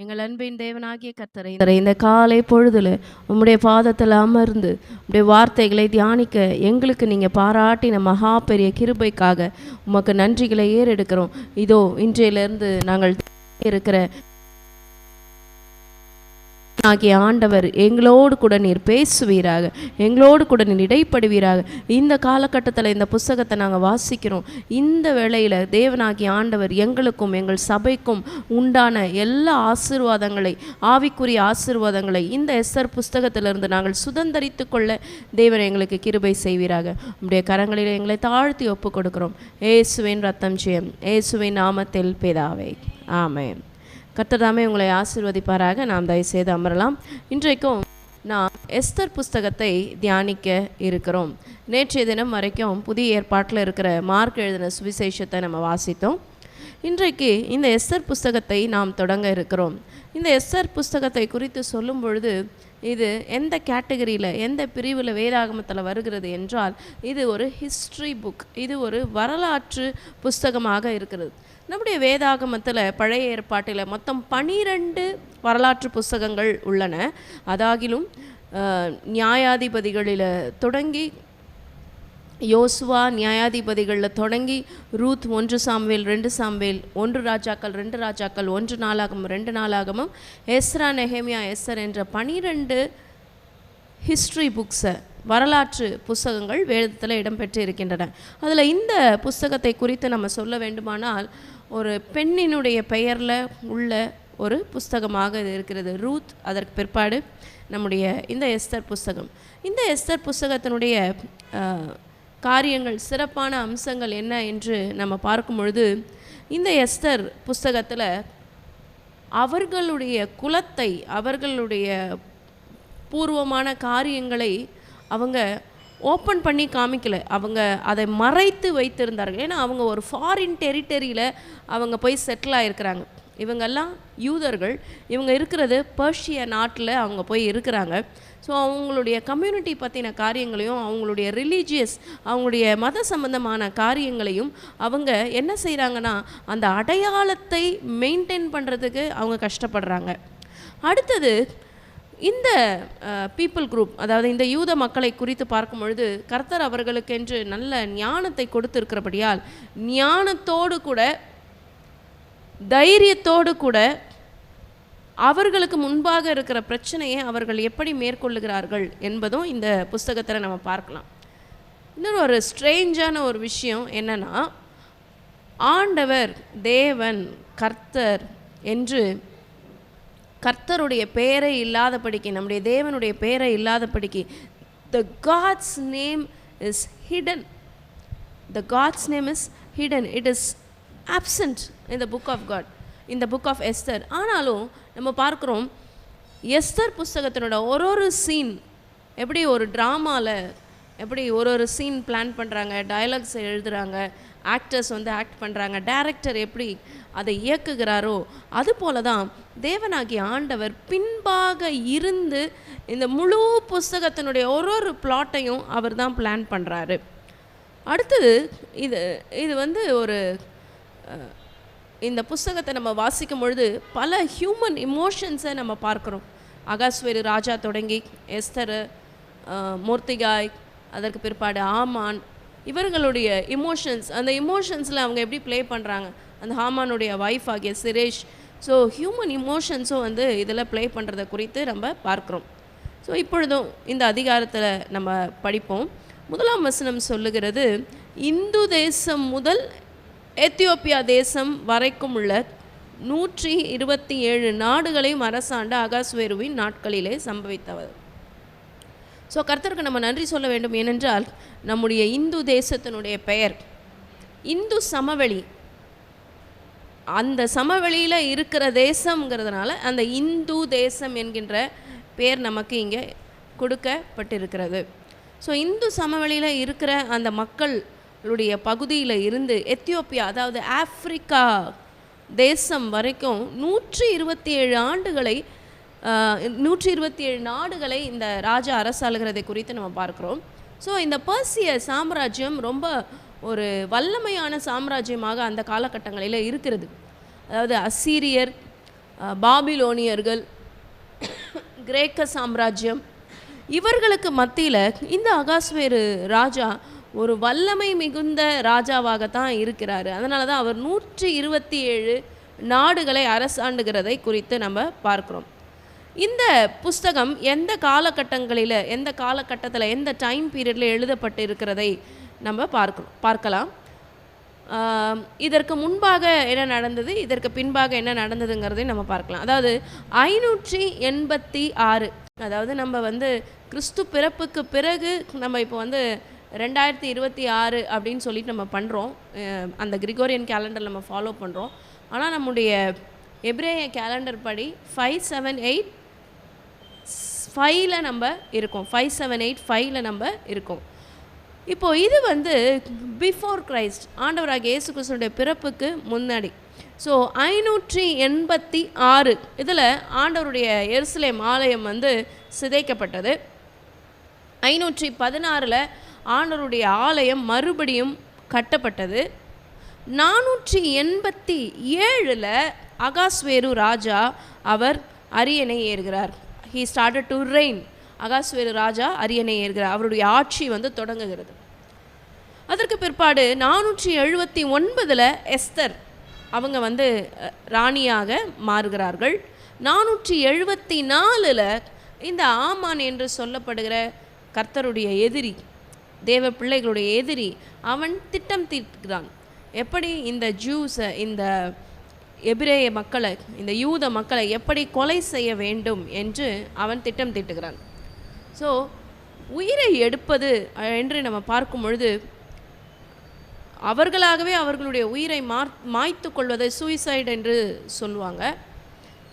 எங்கள் அன்பின் தேவனாகிய கர்த்தரை இந்த காலை பொழுதுல உம்முடைய பாதத்தில் அமர்ந்து உம்முடைய வார்த்தைகளை தியானிக்க எங்களுக்கு நீங்கள் பாராட்டின மகா பெரிய கிருபைக்காக உமக்கு நன்றிகளை ஏறெடுக்கிறோம். இதோ இன்றையிலிருந்து நாங்கள் இருக்கிற ஆகிய ஆண்டவர் எங்களோடு கூட நீர் பேசுவீராக, எங்களோடு கூட நீர் இடைப்படுவீராக. இந்த காலகட்டத்தில் இந்த புஸ்தகத்தை நாங்கள் வாசிக்கிறோம். இந்த வேளையில் தேவனாகிய ஆண்டவர் எங்களுக்கும் எங்கள் சபைக்கும் உண்டான எல்லா ஆசீர்வாதங்களை, ஆவிக்குரிய ஆசீர்வாதங்களை இந்த எஸ்தர் புஸ்தகத்திலிருந்து நாங்கள் சுதந்தரித்து கொள்ள தேவன் எங்களுக்கு கிருபை செய்வீராக. உம்முடைய கரங்களில் எங்களை தாழ்த்தி ஒப்பு கொடுக்கிறோம். இயேசுவின் ரத்தம் ஜெயம், இயேசுவின் நாமத்தில் பிதாவே, ஆமென். கர்த்தர் தாமே உங்களை ஆசீர்வதிப்பாராக. நாம் தயவுசெய்து அமரலாம். இன்றைக்கும் நாம் எஸ்தர் புஸ்தகத்தை தியானிக்க இருக்கிறோம். நேற்றைய தினம் வரைக்கும் புதிய ஏற்பாட்டில் இருக்கிற மார்க் எழுதின சுவிசேஷத்தை நம்ம வாசித்தோம். இன்றைக்கு இந்த எஸ்தர் புஸ்தகத்தை நாம் தொடங்க இருக்கிறோம். இந்த எஸ்தர் புஸ்தகத்தை குறித்து சொல்லும் பொழுது இது எந்த கேட்டகரியில், எந்த பிரிவில் வேதாகமத்தில் வருகிறது என்றால் இது ஒரு ஹிஸ்ட்ரி புக், இது ஒரு வரலாற்று புஸ்தகமாக இருக்கிறது. நம்முடைய வேதாகமத்தில் பழைய ஏற்பாட்டில் மொத்தம் 12 வரலாற்று புஸ்தகங்கள் உள்ளன. அதாகிலும் நியாயாதிபதிகளில் தொடங்கி யோசுவா, நியாயாதிபதிகளில் தொடங்கி ரூத், 1 சாமுவேல், 2 சாமுவேல், 1 ராஜாக்கள், 2 ராஜாக்கள், 1 நாளாகமம், 2 நாளாகமம், எஸ்ரா, நெஹெமியா, எஸ்தர் என்ற 12 ஹிஸ்ட்ரி புக்ஸை, வரலாற்று புஸ்தகங்கள் வேதத்தில் இடம்பெற்று இருக்கின்றன. அதில் இந்த புஸ்தகத்தை குறித்து நம்ம சொல்ல வேண்டுமானால் ஒரு பெண்ணினுடைய பெயரில் உள்ள ஒரு புஸ்தகமாக இது இருக்கிறது, ரூத். அதற்கு பிற்பாடு நம்முடைய இந்த எஸ்தர் புஸ்தகம். இந்த எஸ்தர் புஸ்தகத்தினுடைய காரியங்கள், சிறப்பான அம்சங்கள் என்ன என்று நம்ம பார்க்கும் பொழுது, இந்த எஸ்தர் புஸ்தகத்தில் அவர்களுடைய குலத்தை, அவர்களுடைய பூர்வமான காரியங்களை அவங்க ஓப்பன் பண்ணி காமிக்கலை. அவங்க அதை மறைத்து வைத்திருந்தார்கள். ஏன்னா அவங்க ஒரு ஃபாரின் டெரிட்டரியில் அவங்க போய் செட்டில் ஆகிருக்கிறாங்க. இவங்கெல்லாம் யூதர்கள், இவங்க இருக்கிறது பர்ஷிய நாட்டில் அவங்க போய் இருக்கிறாங்க. ஸோ அவங்களுடைய கம்யூனிட்டி பற்றின காரியங்களையும், அவங்களுடைய ரிலீஜியஸ், அவங்களுடைய மத சம்பந்தமான காரியங்களையும் அவங்க என்ன செய்கிறாங்கன்னா அந்த அடையாளத்தை மெயின்டைன் பண்ணுறதுக்கு அவங்க கஷ்டப்படுறாங்க. அடுத்தது இந்த பீப்புள் குரூப், அதாவது இந்த யூத மக்களை குறித்து பார்க்கும் பொழுது கர்த்தர் அவர்களுக்கென்று நல்ல ஞானத்தை கொடுத்திருக்கிறபடியால் ஞானத்தோடு கூட, தைரியத்தோடு கூட அவர்களுக்கு முன்பாக இருக்கிற பிரச்சனையை அவர்கள் எப்படி மேற்கொள்ளுகிறார்கள் என்பதும் இந்த புஸ்தகத்தில் நம்ம பார்க்கலாம். இன்னொரு ஒரு ஸ்ட்ரேஞ்சான ஒரு விஷயம் என்னன்னா, ஆண்டவர், தேவன், கர்த்தர் என்று கர்த்தருடைய பெயரை இல்லாதபடிக்கு, நம்முடைய தேவனுடைய பெயரை இல்லாதபடிக்கு, the God's name is hidden. The God's name is hidden. It is absent in the book of God, in the book of Esther. ஆனாலும் நம்ம பார்க்குறோம் எஸ்தர் புஸ்தகத்தினோட ஒரு சீன் எப்படி ஒரு ட்ராமாவில் எப்படி ஒரு சீன் பிளான் பண்ணுறாங்க, டயலாக்ஸ் எழுதுகிறாங்க, ஆக்டர்ஸ் ஆக்ட் பண்ணுறாங்க, டைரக்டர் எப்படி அதை இயக்குகிறாரோ அதுபோல தான் தேவனாகிய ஆண்டவர் பின்பாக இருந்து இந்த முழு புஸ்தகத்தினுடைய ஒரு பிளாட்டையும் அவர் தான் பிளான் பண்ணுறாரு. அடுத்தது இது ஒரு இந்த புஸ்தகத்தை நம்ம வாசிக்கும் பொழுது பல ஹியூமன் இமோஷன்ஸை நம்ம பார்க்குறோம். அகாஸ்வேரு ராஜா தொடங்கி எஸ்தர், மொர்தெகாய், அதற்கு பிற்பாடு ஆமான், இவர்களுடைய இமோஷன்ஸ், அந்த இமோஷன்ஸில் அவங்க எப்படி ப்ளே பண்ணுறாங்க, அந்த ஹாமானுடைய ஒய்ஃப் ஆகிய சிரேஷ். ஸோ ஹியூமன் இமோஷன்ஸும் இதில் ப்ளே பண்ணுறதை குறித்து நம்ம பார்க்குறோம். ஸோ இப்பொழுதும் இந்த அதிகாரத்தில் நம்ம படிப்போம். 1ஆம் வசனம் சொல்லுகிறது, இந்து தேசம் முதல் எத்தியோப்பியா தேசம் வரைக்கும் உள்ள 127 நாடுகளையும் அரசாண்ட அகாஸ்வேருவின் நாட்களிலே சம்பவித்தவர். ஸோ கர்த்தருக்கு நம்ம நன்றி சொல்ல வேண்டும். ஏனென்றால் நம்முடைய இந்து தேசத்தினுடைய பெயர் இந்து சமவெளி, அந்த சமவெளியில் இருக்கிற தேசங்கிறதுனால அந்த இந்து தேசம் என்கின்ற பெயர் நமக்கு இங்கே கொடுக்கப்பட்டிருக்கிறது. ஸோ இந்து சமவெளியில் இருக்கிற அந்த மக்களுடைய பகுதியில் இருந்து எத்தியோப்பியா, அதாவது ஆப்பிரிக்கா தேசம் வரைக்கும் 127 ஆண்டுகளை 127 நாடுகளை இந்த ராஜா அரசாளுகிறதை குறித்து நம்ம பார்க்குறோம். ஸோ இந்த பர்சிய சாம்ராஜ்யம் ரொம்ப ஒரு வல்லமையான சாம்ராஜ்யமாக அந்த காலகட்டங்களில் இருக்கிறது. அதாவது அசீரியர், பாபிலோனியர்கள், கிரேக்க சாம்ராஜ்யம், இவர்களுக்கு மத்தியில் இந்த அகாஸ்வேரு ராஜா ஒரு வல்லமை மிகுந்த ராஜாவாகத்தான் இருக்கிறார். அதனால தான் அவர் 127 நாடுகளை அரசாண்டுகிறதை குறித்து நம்ம பார்க்குறோம். இந்த புஸ்தகம் எந்த காலகட்டத்தில் எந்த டைம் பீரியடில் எழுதப்பட்டு இருக்கிறதை நம்ம பார்க்கலாம். இதற்கு முன்பாக என்ன நடந்தது, இதற்கு பின்பாக என்ன நடந்ததுங்கிறதையும் நம்ம பார்க்கலாம். அதாவது 586, அதாவது நம்ம கிறிஸ்து பிறப்புக்கு பிறகு நம்ம இப்போ 2026 அப்படின்னு சொல்லிட்டு நம்ம பண்ணுறோம். அந்த கிரிகோரியன் கேலண்டர் நம்ம ஃபாலோ பண்ணுறோம். ஆனால் நம்முடைய எபிரேய கேலண்டர் படி 578-5ல் நம்ம இருக்கோம். 578-5ல் நம்ம இருக்கோம். இப்போது இது பிஃபோர் கிரைஸ்ட், ஆண்டவராகிய இயேசு கிறிஸ்துடைய பிறப்புக்கு முன்னாடி. ஸோ 586 இதில் ஆண்டவருடைய எருசலேம் ஆலயம் சிதைக்கப்பட்டது. 516 ஆண்டவருடைய ஆலயம் மறுபடியும் கட்டப்பட்டது. 487 அகாஸ்வேரு ராஜா அவர் அரியணை ஏறுகிறார். He started to reign. அகாஸ்வேரு ராஜா அரியணை ஏறுகிறார். அவருடைய ஆட்சி தொடங்குகிறது. அதற்கு பிற்பாடு 479 எஸ்தர் அவங்க ராணியாக மாறுகிறார்கள். 474 இந்த ஆமான் என்று சொல்லப்படுகிற கர்த்தருடைய எதிரி, தேவ பிள்ளைகளுடைய எதிரி, அவன் திட்டம் தீட்டுகிறான். எப்படி இந்த ஜூஸை, இந்த எபிரேய மக்களை, இந்த யூத மக்களை எப்படி கொலை செய்ய வேண்டும் என்று அவன் திட்டம் தீட்டுகிறான். ஸோ உயிரை எடுப்பது என்று நம்ம பார்க்கும் பொழுது அவர்களாகவே அவர்களுடைய உயிரை மாய்த்து கொள்வதை சூசைட் என்று சொல்லுவாங்க.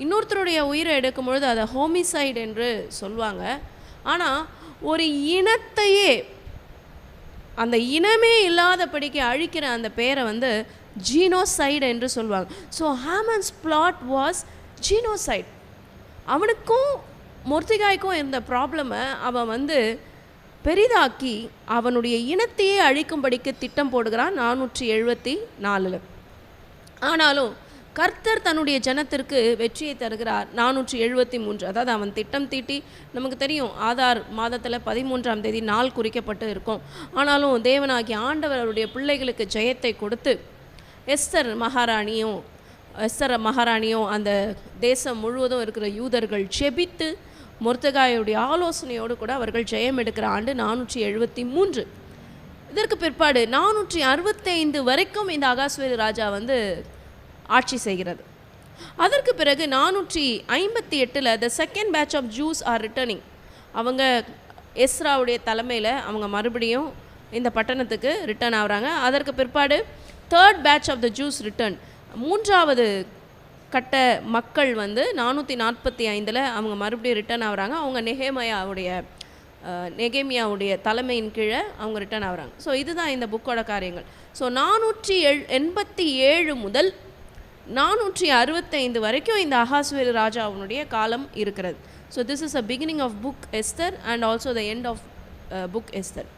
இன்னொருத்தருடைய உயிரை எடுக்கும் பொழுது அதை ஹோமிசைட் என்று சொல்லுவாங்க. ஆனால் ஒரு இனத்தையே, அந்த இனமே இல்லாதபடிக்கு அழிக்கிற அந்த பேரை ஜீனோசைடு என்று சொல்லுவாங்க. So Haman's plot was genocide. அவனுக்கும் மொர்திகாய்க்கும் இருந்த ப்ராப்ளமை அவன் பெரிதாக்கி அவனுடைய இனத்தையே அழிக்கும்படிக்கு திட்டம் போடுகிறான் 474. ஆனாலும் கர்த்தர் தன்னுடைய ஜனத்திற்கு வெற்றியை தருகிறார் 473. அதாவது அவன் திட்டம் தீட்டி, நமக்கு தெரியும் ஆதார் மாதத்தில் 13ஆம் தேதி நாள் குறிக்கப்பட்டு இருக்கும். ஆனாலும் தேவனாகிய ஆண்டவர் அவருடைய பிள்ளைகளுக்கு ஜெயத்தை கொடுத்து எஸ்தர் மகாராணியும் அந்த தேசம் முழுவதும் இருக்கிற யூதர்கள் ஜெபித்து மொர்தெகாயுடைய ஆலோசனையோடு கூட அவர்கள் ஜெயம் எடுக்கிற ஆண்டு 473. இதற்கு பிற்பாடு 465 வரைக்கும் இந்த அகாஸ்வேரு ராஜா ஆட்சி செய்கிறது. அதற்கு பிறகு 458 the second batch of Jews are returning. அவங்க எஸ்ராவுடைய தலைமையில் அவங்க மறுபடியும் இந்த பட்டணத்துக்கு ரிட்டர்ன் ஆகுறாங்க. அதற்கு பிற்பாடு third batch of the Jews return, மூன்றாவது கட்ட மக்கள் 445 அவங்க மறுபடியும் ரிட்டர்ன் ஆகுறாங்க. அவங்க நெகேமியாவுடைய தலைமையின் கீழே அவங்க ரிட்டர்ன் ஆகுறாங்க. ஸோ இதுதான் இந்த புக்கோட காரியங்கள். ஸோ 487 முதல் 465 வரைக்கும் இந்த அகாஸ்வேரு ராஜாவுடைய காலம் இருக்கிறது. So this is a beginning of book Esther and also the end of book Esther.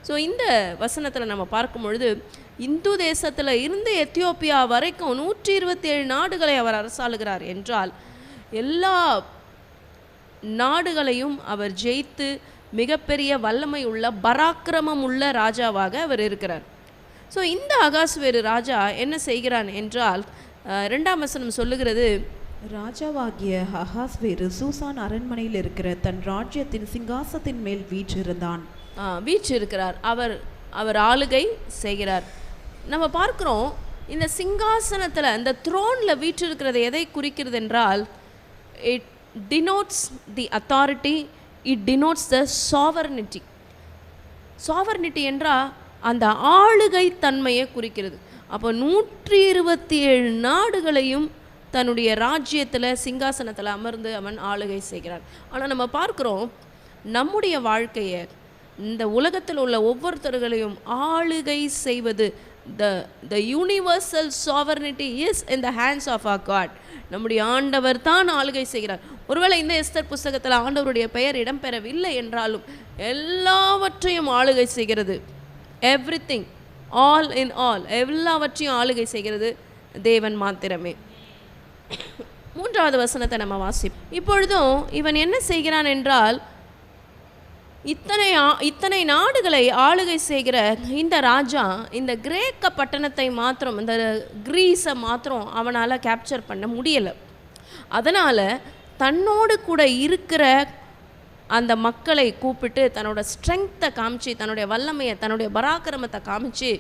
So இந்த வசனத்தில் நம்ம பார்க்கும் பொழுது இந்து தேசத்தில் இருந்து எத்தியோப்பியா வரைக்கும் 127 நாடுகளை அவர் அரசாளுகிறார் என்றால் எல்லா நாடுகளையும் அவர் ஜெயித்து மிகப்பெரிய வல்லமை உள்ள பராக்கிரமம் உள்ள ராஜாவாக அவர் இருக்கிறார். ஸோ இந்த அகாஸ்வேரு ராஜா என்ன செய்கிறான் என்றால் 2ஆம் வசனம் சொல்லுகிறது, ராஜாவாகிய அகாஸ்வேரு சூசான் அரண்மனையில் இருக்கிற தன் ராஜ்யத்தின் சிங்காசத்தின் மேல் வீற்றிருக்கிறார். அவர் ஆளுகை செய்கிறார். நம்ம பார்க்குறோம் இந்த சிங்காசனத்தில், இந்த த்ரோனில் வீற்றிருக்கிறது எதை குறிக்கிறது என்றால், it denotes the authority, it denotes the sovereignty. Sovereignty என்றால் அந்த ஆளுகை தன்மையை குறிக்கிறது. அப்போ 127 நாடுகளையும் தன்னுடைய ராஜ்யத்தில் சிங்காசனத்தில் அமர்ந்து அவன் ஆளுகை செய்கிறான். ஆனால் நம்ம பார்க்குறோம் நம்முடைய வாழ்க்கையை, இந்த உலகத்தில் உள்ள ஒவ்வொருத்தர்களையும் ஆளுகை செய்வது, the universal sovereignty is in the hands of our God. நம்முடைய ஆண்டவர் தான் ஆளுகை செய்கிறார். ஒருவேளை இந்த எஸ்தர் புஸ்தகத்தில் ஆண்டவருடைய பெயர் இடம்பெறவில்லை என்றாலும் எல்லாவற்றையும் ஆளுகை செய்கிறது. எவ்ரிதிங், ஆல் இன் ஆல், எல்லாவற்றையும் ஆளுகை செய்கிறது தேவன் மாத்திரமே. 3வது வசனத்தை நம்ம வாசிப்போம். இப்பொழுதும் இவன் என்ன செய்கிறான் என்றால், இத்தனை நாடுகளை ஆளுகை செய்கிற இந்த ராஜா இந்த கிரேக்க பட்டணத்தை மாத்திரம், இந்த கிரீஸை மாத்திரம் அவனால் கேப்சர் பண்ண முடியலை. அதனால் தன்னோடு கூட இருக்கிற அந்த மக்களை கூப்பிட்டு தன்னோட ஸ்ட்ரெங்த்தை காமிச்சு, தன்னுடைய வல்லமையை, தன்னுடைய பராக்கிரமத்தை காமிச்சு,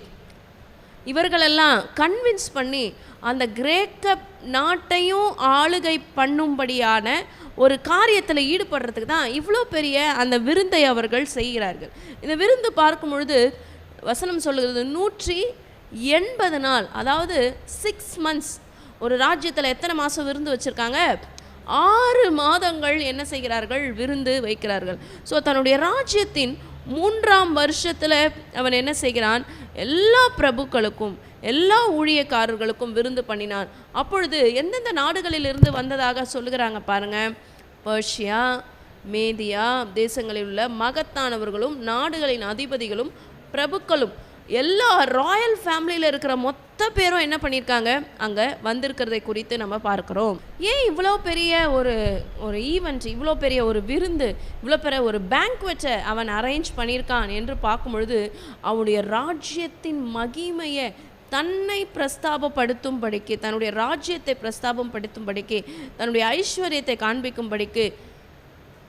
இவர்களெல்லாம் கன்வின்ஸ் பண்ணி அந்த கிரேக்க நாட்டையும் ஆளுகை பண்ணும்படியான ஒரு காரியத்தில் ஈடுபடுறதுக்கு தான் இவ்வளோ பெரிய அந்த விருந்தை அவர்கள் செய்கிறார்கள். இந்த விருந்து பார்க்கும் பொழுது வசனம் சொல்லுகிறது 180 நாள், அதாவது 6 months. ஒரு ராஜ்யத்தில் எத்தனை மாதம் விருந்து வச்சுருக்காங்க? 6 மாதங்கள் என்ன செய்கிறார்கள்? விருந்து வைக்கிறார்கள். ஸோ தன்னுடைய ராஜ்யத்தின் 3ஆம் வருஷத்தில் அவன் என்ன செய்கிறான்? எல்லா பிரபுக்களுக்கும் எல்லா ஊழியக்காரர்களுக்கும் விருந்து பண்ணினான். அப்பொழுது எந்தெந்த நாடுகளிலிருந்து வந்ததாக சொல்லுகிறாங்க பாருங்க. பர்ஷியா, மேதியா தேசங்களில் உள்ள மகத்தானவர்களும் நாடுகளின் அதிபதிகளும் பிரபுக்களும் எல்லா ராயல் ஃபேமிலியில் இருக்கிற மொத்த பேரும் என்ன பண்ணியிருக்காங்க? அங்கே வந்திருக்கிறதை குறித்து நம்ம பார்க்குறோம். ஏன் இவ்வளோ பெரிய ஒரு ஈவெண்ட், இவ்வளோ பெரிய ஒரு விருந்து, இவ்வளோ பெரிய ஒரு பேங்க்வெட்டை அவன் அரேஞ்ச் பண்ணியிருக்கான் என்று பார்க்கும் பொழுது அவனுடைய ராஜ்யத்தின் மகிமையை தன்னை பிரஸ்தாபப்படுத்தும்படிக்கு, தன்னுடைய ராஜ்யத்தை பிரஸ்தாபப்படுத்தும்படிக்கு, தன்னுடைய ஐஸ்வர்யத்தை காண்பிக்கும்படிக்கு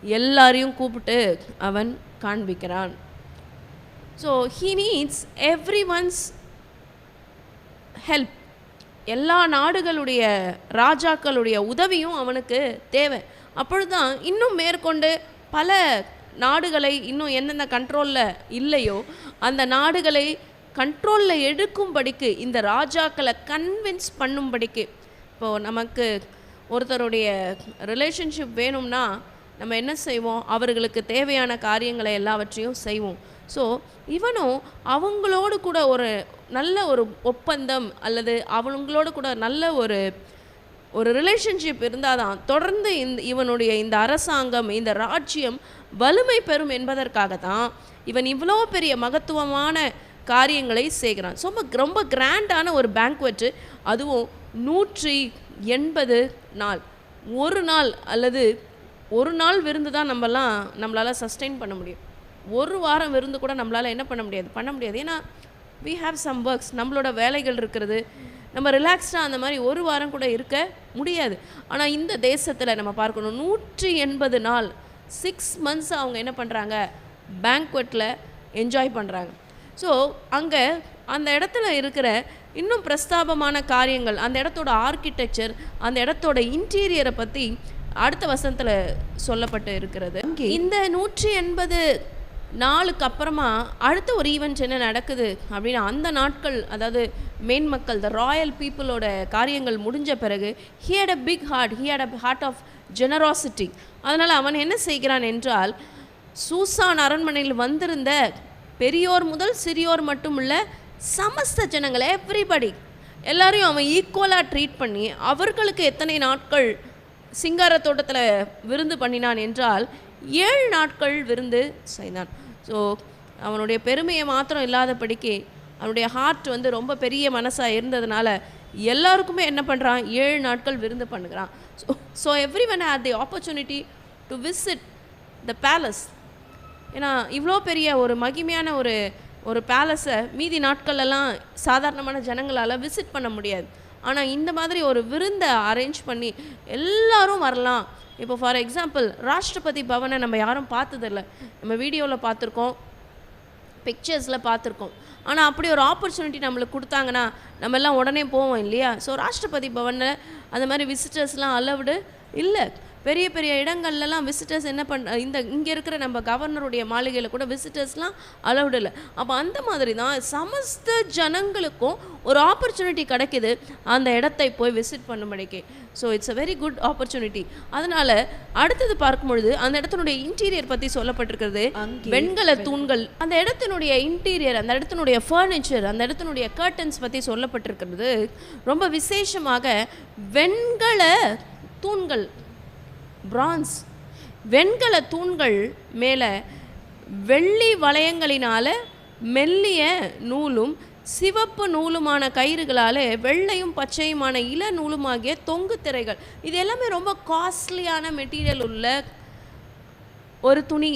எல்லாரையும் கூப்பிட்டு அவன் காண்பிக்கிறான். So he needs everyone's help. எல்லா நாடுகளுடைய ராஜாக்களுடைய உதவியும் அவனுக்கு தேவை. அப்பொழுதுதான் இன்னும் மேற்கொண்டு பல நாடுகளை இன்னும் எந்தெந்த கண்ட்ரோலில் இல்லையோ அந்த நாடுகளை கண்ட்ரோலில் எடுக்கும்படிக்கு, இந்த ராஜாக்களை கன்வின்ஸ் பண்ணும்படிக்கு. இப்போது நமக்கு ஒருத்தருடைய ரிலேஷன்ஷிப் வேணும்னா நம்ம என்ன செய்வோம்? அவர்களுக்கு தேவையான காரியங்களை எல்லாவற்றையும் செய்வோம். ஸோ இவனும் அவங்களோடு கூட ஒரு நல்ல ஒரு ஒப்பந்தம் அல்லது அவங்களோடு கூட நல்ல ஒரு ரிலேஷன்ஷிப் இருந்தால் தான் தொடர்ந்து இவனுடைய இந்த அரசாங்கம், இந்த ராஜ்யம் வலிமை பெறும் என்பதற்காக தான் இவன் இவ்வளோ பெரிய மகத்துவமான காரியங்களை செய்கிறான். ரொம்ப கிராண்டான ஒரு பேங்க்வெட்டு, அதுவும் 180 நாள். ஒரு நாள் அல்லது ஒரு நாள் விருந்து தான் நம்மளால் சஸ்டெயின் பண்ண முடியும். ஒரு வாரம் விருந்து கூட நம்மளால் என்ன பண்ண முடியாது. ஏன்னா we have some works, நம்மளோட வேலைகள் இருக்கிறது. நம்ம ரிலாக்ஸ்டாக அந்த மாதிரி ஒரு வாரம் கூட இருக்க முடியாது. ஆனால் இந்த தேசத்தில் நம்ம பார்க்கணும், 180 நாள் 6 months அவங்க என்ன பண்ணுறாங்க? பேங்க்வெட்டில் என்ஜாய் பண்ணுறாங்க. ஸோ அங்கே அந்த இடத்துல இருக்கிற இன்னும் பிரஸ்தாபமான காரியங்கள், அந்த இடத்தோட ஆர்கிடெக்சர், அந்த இடத்தோட இன்டீரியரை பற்றி அடுத்த வசனத்தில் சொல்லப்பட்டு இருக்கிறது. இந்த 180 நாளுக்கு அப்புறமா அடுத்த ஒரு ஈவெண்ட் என்ன நடக்குது அப்படின்னா, அந்த நாட்கள், அதாவது மெயின் மக்கள், த ராயல் பீப்புளோட காரியங்கள் முடிஞ்ச பிறகு he had a big heart, he had a heart of generosity. அதனால் அவன் என்ன செய்கிறான் என்றால், சூசான் அரண்மனையில் வந்திருந்த பெரியோர் முதல் சிறியோர் மட்டும் உள்ள சமஸ்த ஜனங்கள், எவ்ரிபடி எல்லாரையும் அவன் ஈக்குவலாக ட்ரீட் பண்ணி அவர்களுக்கு எத்தனை நாட்கள் சிங்கார தோட்டத்தில் விருந்து பண்ணினான் என்றால் 7 நாட்கள் விருந்து செய்தான். ஸோ அவனுடைய பெருமையை மாத்திரம் இல்லாதபடிக்கு அவனுடைய ஹார்ட் ரொம்ப பெரிய மனசாக இருந்ததுனால எல்லாருக்குமே என்ன பண்ணுறான்? 7 நாட்கள் விருந்து பண்ணுகிறான். So everyone had the opportunity to visit the palace. ஏன்னா இவ்வளோ பெரிய ஒரு மகிமையான ஒரு பேலஸை மீதி நாட்களெல்லாம் சாதாரணமான ஜனங்களால் விசிட் பண்ண முடியாது. ஆனால் இந்த மாதிரி ஒரு விருந்தை அரேஞ்ச் பண்ணி எல்லாரும் வரலாம். இப்போ ஃபார் எக்ஸாம்பிள், ராஷ்டிரபதி பவனை நம்ம யாரும் பார்த்ததில்ல. நம்ம வீடியோவில் பார்த்துருக்கோம், பிக்சர்ஸில் பார்த்துருக்கோம். ஆனால் அப்படி ஒரு ஆப்பர்ச்சுனிட்டி நம்மளுக்கு கொடுத்தாங்கன்னா நம்ம எல்லாம் உடனே போவோம் இல்லையா? ஸோ ராஷ்டிரபதி பவனில் அந்த மாதிரி விசிட்டர்ஸ்லாம் அலவுடு இல்லை. பெரிய பெரிய இடங்கள்லாம் விசிட்டர்ஸ் என்ன இங்கே இருக்கிற நம்ம கவர்னருடைய மாளிகையில் கூட விசிட்டர்ஸ்லாம் அலவுடு இல்லை. அப்போ அந்த மாதிரி தான் சமஸ்த ஜனங்களுக்கும் ஒரு ஆப்பர்ச்சுனிட்டி கிடைக்கிது அந்த இடத்தை போய் விசிட் பண்ணும்படிக்கு. So it's a very good opportunity. அதனால் அடுத்தது பார்க்கும்பொழுது அந்த இடத்தினுடைய இன்டீரியர் பற்றி சொல்லப்பட்டிருக்கிறது. வெண்கல தூண்கள், அந்த இடத்தினுடைய இன்டீரியர், அந்த இடத்தினுடைய ஃபர்னிச்சர், அந்த இடத்தினுடைய கர்டன்ஸ் பற்றி சொல்லப்பட்டிருக்கிறது. ரொம்ப விசேஷமாக வெண்கல தூண்கள், பிரான்ஸ் வெண்கல தூண்கள் மேலே வெள்ளி வளையங்களினால் மெல்லிய நூலும் சிவப்பு நூலுமான கயிறுகளாலே வெள்ளையும் பச்சையுமான இள நூலுமாகிய தொங்கு திரைகள். இது எல்லாமே ரொம்ப காஸ்ட்லியான மெட்டீரியல் உள்ள ஒரு துணி.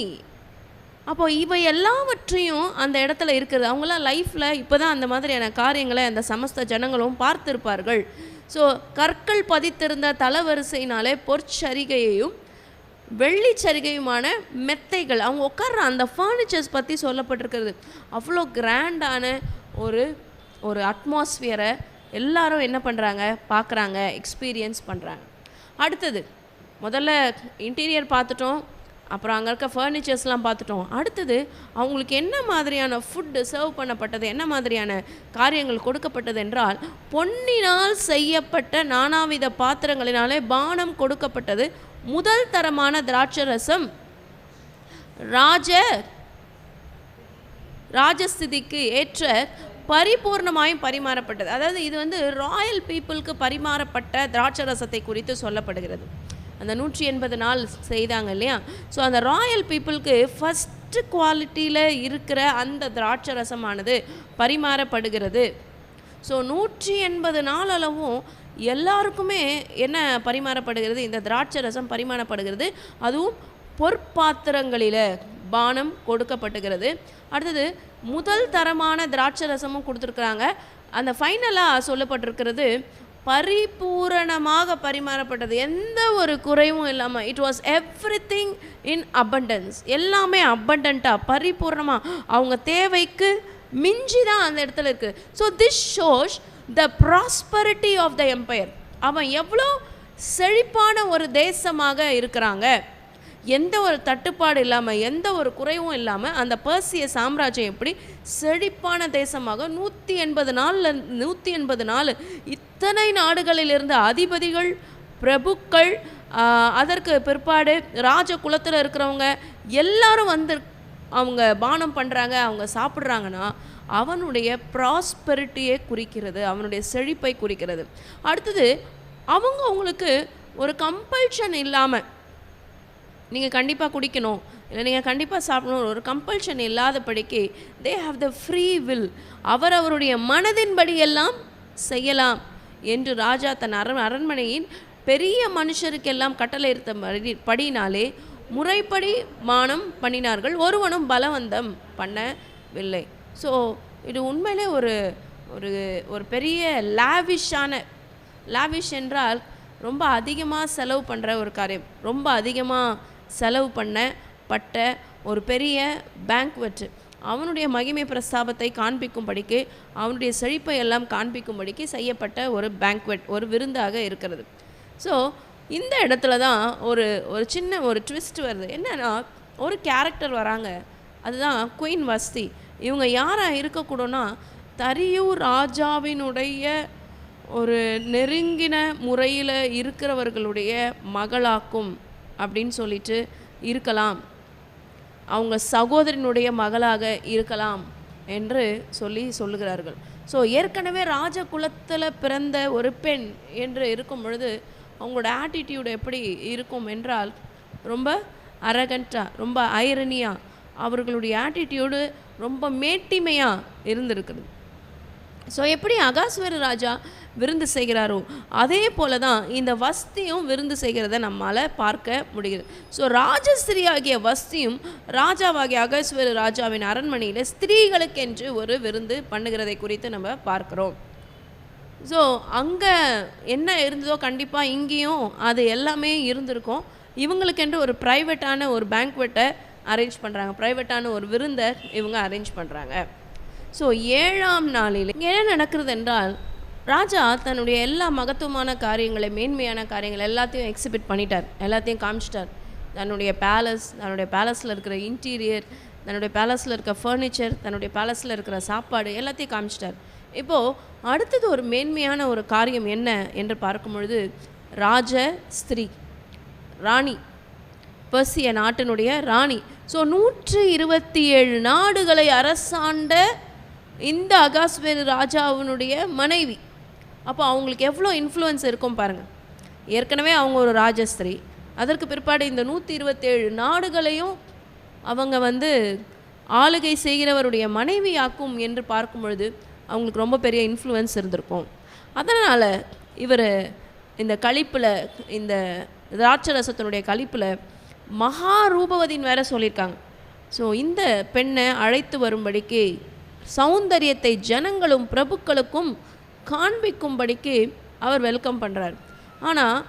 அப்போ இவை எல்லாவற்றையும் அந்த இடத்துல இருக்கிறது. அவங்களாம் லைஃப்பில் இப்போ தான் அந்த மாதிரியான காரியங்களை அந்த சமஸ்த ஜனங்களும் பார்த்திருப்பார்கள். ஸோ கற்கள் பதித்திருந்த தளவரிசையினாலே பொற்சரிகையையும் வெள்ளிச்சரிகையுமான மெத்தைகள், அவங்க உட்கார்ற அந்த ஃபர்னிச்சர்ஸ் பற்றி சொல்லப்பட்டிருக்கிறது. அவ்வளோ கிராண்டான ஒரு அட்மாஸ்பியரை எல்லாரும் என்ன பண்ணுறாங்க, பார்க்குறாங்க, எக்ஸ்பீரியன்ஸ் பண்ணுறாங்க. அடுத்தது முதல்ல இன்டீரியர் பார்த்துட்டோம், அப்புறம் அங்கே இருக்க ஃபர்னிச்சர்ஸ்லாம் பார்த்துட்டோம். அடுத்தது அவங்களுக்கு என்ன மாதிரியான ஃபுட்டு சர்வ் பண்ணப்பட்டது, என்ன மாதிரியான காரியங்கள் கொடுக்கப்பட்டது என்றால், பொன்னினால் செய்யப்பட்ட நானாவித பாத்திரங்களினாலே பானம் கொடுக்கப்பட்டது. முதல் தரமான திராட்சை ரசம் ராஜஸ்திதிக்கு ஏற்ற பரிபூர்ணமாயும் பரிமாறப்பட்டது. அதாவது இது வந்து ராயல் பீப்புளுக்கு பரிமாறப்பட்ட திராட்சை ரசத்தை குறித்து சொல்லப்படுகிறது. அந்த 180 நாள் செய்தாங்க இல்லையா? ஸோ அந்த ராயல் பீப்புளுக்கு ஃபஸ்ட்டு குவாலிட்டியில் இருக்கிற அந்த திராட்சை ரசமானது பரிமாறப்படுகிறது. ஸோ 180 நாள் அளவும் எல்லாருக்குமே என்ன பரிமாறப்படுகிறது, இந்த திராட்சை ரசம் பரிமாறப்படுகிறது. அதுவும் பொற்பாத்திரங்களில் பானம் கொடுக்கப்படுகிறது. அடுத்தது முதல் தரமான திராட்சை ரசமும் கொடுத்துருக்குறாங்க. அந்த ஃபைனலாக சொல்லப்பட்டிருக்கிறது பரிபூரணமாக பரிமாறப்பட்டது, எந்த ஒரு குறைவும் இல்லாமல். It was everything in abundance, எல்லாமே அபண்டண்ட்டாக பரிபூர்ணமாக அவங்க தேவைக்கு மிஞ்சி தான் அந்த இடத்துல இருக்குது. So this shows the prosperity of the empire. அவன் எவ்வளோ செழிப்பான ஒரு தேசமாக இருக்கிறாங்க, எந்த ஒரு தட்டுப்பாடு இல்லாமல், எந்த ஒரு குறைவும் இல்லாமல் அந்த பெர்சிய சாம்ராஜ்யம் எப்படி செழிப்பான தேசமாக 180 நாள் இத்தனை நாடுகளிலிருந்து அதிபதிகள், பிரபுக்கள், அதற்கு பிற்பாடு ராஜ குலத்தில் இருக்கிறவங்க எல்லாரும் வந்து அவங்க பானம் பண்ணுறாங்க, அவங்க சாப்பிட்றாங்கன்னா அவனுடைய ப்ராஸ்பெரிட்டியை குறிக்கிறது, அவனுடைய செழிப்பை குறிக்கிறது. அடுத்தது அவங்களுக்கு ஒரு கம்பல்ஷன் இல்லாமல் நீங்கள் கண்டிப்பாக குடிக்கணும், இல்லை நீங்கள் கண்டிப்பாக சாப்பிடணும், ஒரு கம்பல்ஷன் இல்லாதபடிக்கு they have the free will, அவருடைய மனதின்படி எல்லாம் செய்யலாம் என்று ராஜா தன் அரண்மனையின் பெரிய மனுஷருக்கெல்லாம் கட்டளை படினாலே முறைப்படி மானம் பண்ணினார்கள், ஒருவனும் பலவந்தம் பண்ணவில்லை. ஸோ இது உண்மையிலே ஒரு பெரிய லாவிஷ் என்றால் ரொம்ப அதிகமாக செலவு பண்ணுற ஒரு காரியம், ரொம்ப அதிகமாக செலவு பண்ணப்பட்ட ஒரு பெரிய பேங்க்வெட், அவனுடைய மகிமை பிரஸ்தாபத்தை காண்பிக்கும்படிக்கு, அவனுடைய செழிப்பை எல்லாம் காண்பிக்கும்படிக்கு செய்யப்பட்ட ஒரு பேங்க்வெட், ஒரு விருந்தாக இருக்கிறது. ஸோ இந்த இடத்துல தான் ஒரு சின்ன ஒரு ட்விஸ்ட் வருது. என்னன்னா, ஒரு கேரக்டர் வராங்க, அதுதான் குயின் வஸ்தி. இவங்க யாராக இருக்கக்கூடனா, தரியூர் ராஜாவினுடைய ஒரு நெருங்கின முறையில் இருக்கிறவர்களுடைய மகளாக்கும் அப்படின்னு சொல்லிட்டு இருக்கலாம், அவங்க சகோதரனுடைய மகளாக இருக்கலாம் என்று சொல்லுகிறார்கள். ஸோ ஏற்கனவே ராஜ குலத்தில் பிறந்த ஒரு பெண் என்று இருக்கும் பொழுது அவங்களோட ஆட்டிடியூடு எப்படி இருக்கும் என்றால், ரொம்ப அரகண்ட்டாக, ரொம்ப ஐரனியாக, அவர்களுடைய ஆட்டிடியூடு ரொம்ப மேட்டிமையாக இருந்திருக்குது. ஸோ எப்படி அகாஸ்வேரு ராஜா விருந்து செய்கிறாரோ அதே போல தான் இந்த வஸ்தியும் விருந்து செய்கிறத நம்மால் பார்க்க முடிகிறது. ஸோ ராஜஸ்திரீ ஆகிய வஸ்தியும் ராஜாவாகிய அகாஸ்வேரு ராஜாவின் அரண்மனையில் ஸ்திரீகளுக்கென்று ஒரு விருந்து பண்ணுகிறதை குறித்து நம்ம பார்க்குறோம். ஸோ அங்கே என்ன இருந்ததோ கண்டிப்பாக இங்கேயும் அது எல்லாமே இருந்திருக்கும். இவங்களுக்கென்று ஒரு ப்ரைவேட்டான ஒரு பேங்க்வெட்டை அரேஞ்ச் பண்ணுறாங்க, ப்ரைவேட்டான ஒரு விருந்தை இவங்க அரேஞ்ச் பண்ணுறாங்க. ஸோ 7ஆம் நாளில் என்ன நடக்கிறது என்றால், ராஜா தன்னுடைய எல்லா மகத்துவமான காரியங்களை, மேன்மையான காரியங்கள் எல்லாத்தையும் எக்ஸிபிட் பண்ணிட்டார், எல்லாத்தையும் காமிச்சிட்டார். தன்னுடைய பேலஸில் இருக்கிற இன்டீரியர், தன்னுடைய பேலஸில் இருக்கிற ஃபர்னிச்சர், தன்னுடைய பேலஸில் இருக்கிற சாப்பாடு எல்லாத்தையும் காமிச்சிட்டார். இப்போது அடுத்தது ஒரு மேன்மையான ஒரு காரியம் என்ன என்று பார்க்கும் பொழுது, ஸ்திரீ ராணி, பெர்சிய நாட்டினுடைய ராணி. ஸோ 127 நாடுகளை அரசாண்ட இந்த அகாஸ்வேரு ராஜாவினுடைய மனைவி. அப்போ அவங்களுக்கு எவ்வளோ இன்ஃப்ளூயன்ஸ் இருக்கும் பாருங்கள். ஏற்கனவே அவங்க ஒரு ராஜஸ்திரீ, அதற்கு பிற்பாடு இந்த 127 நாடுகளையும் அவங்க ஆளுகை செய்கிறவருடைய மனைவியாக்கும் என்று பார்க்கும் பொழுது அவங்களுக்கு ரொம்ப பெரிய இன்ஃப்ளூயன்ஸ் இருந்திருக்கும். அதனால் இவர் இந்த களிப்பில், இந்த திராட்சரசத்தினுடைய களிப்பில் மகா ரூபவதின்னு வேற சொல்லியிருக்காங்க. ஸோ இந்த பெண்ணை அழைத்து வரும்படிக்கு, சௌந்தரியத்தை ஜனங்களும் பிரபுக்களுக்கும் காண்பிக்கும்படிக்கு அவர் வெல்கம் பண்ணுறார். ஆனால்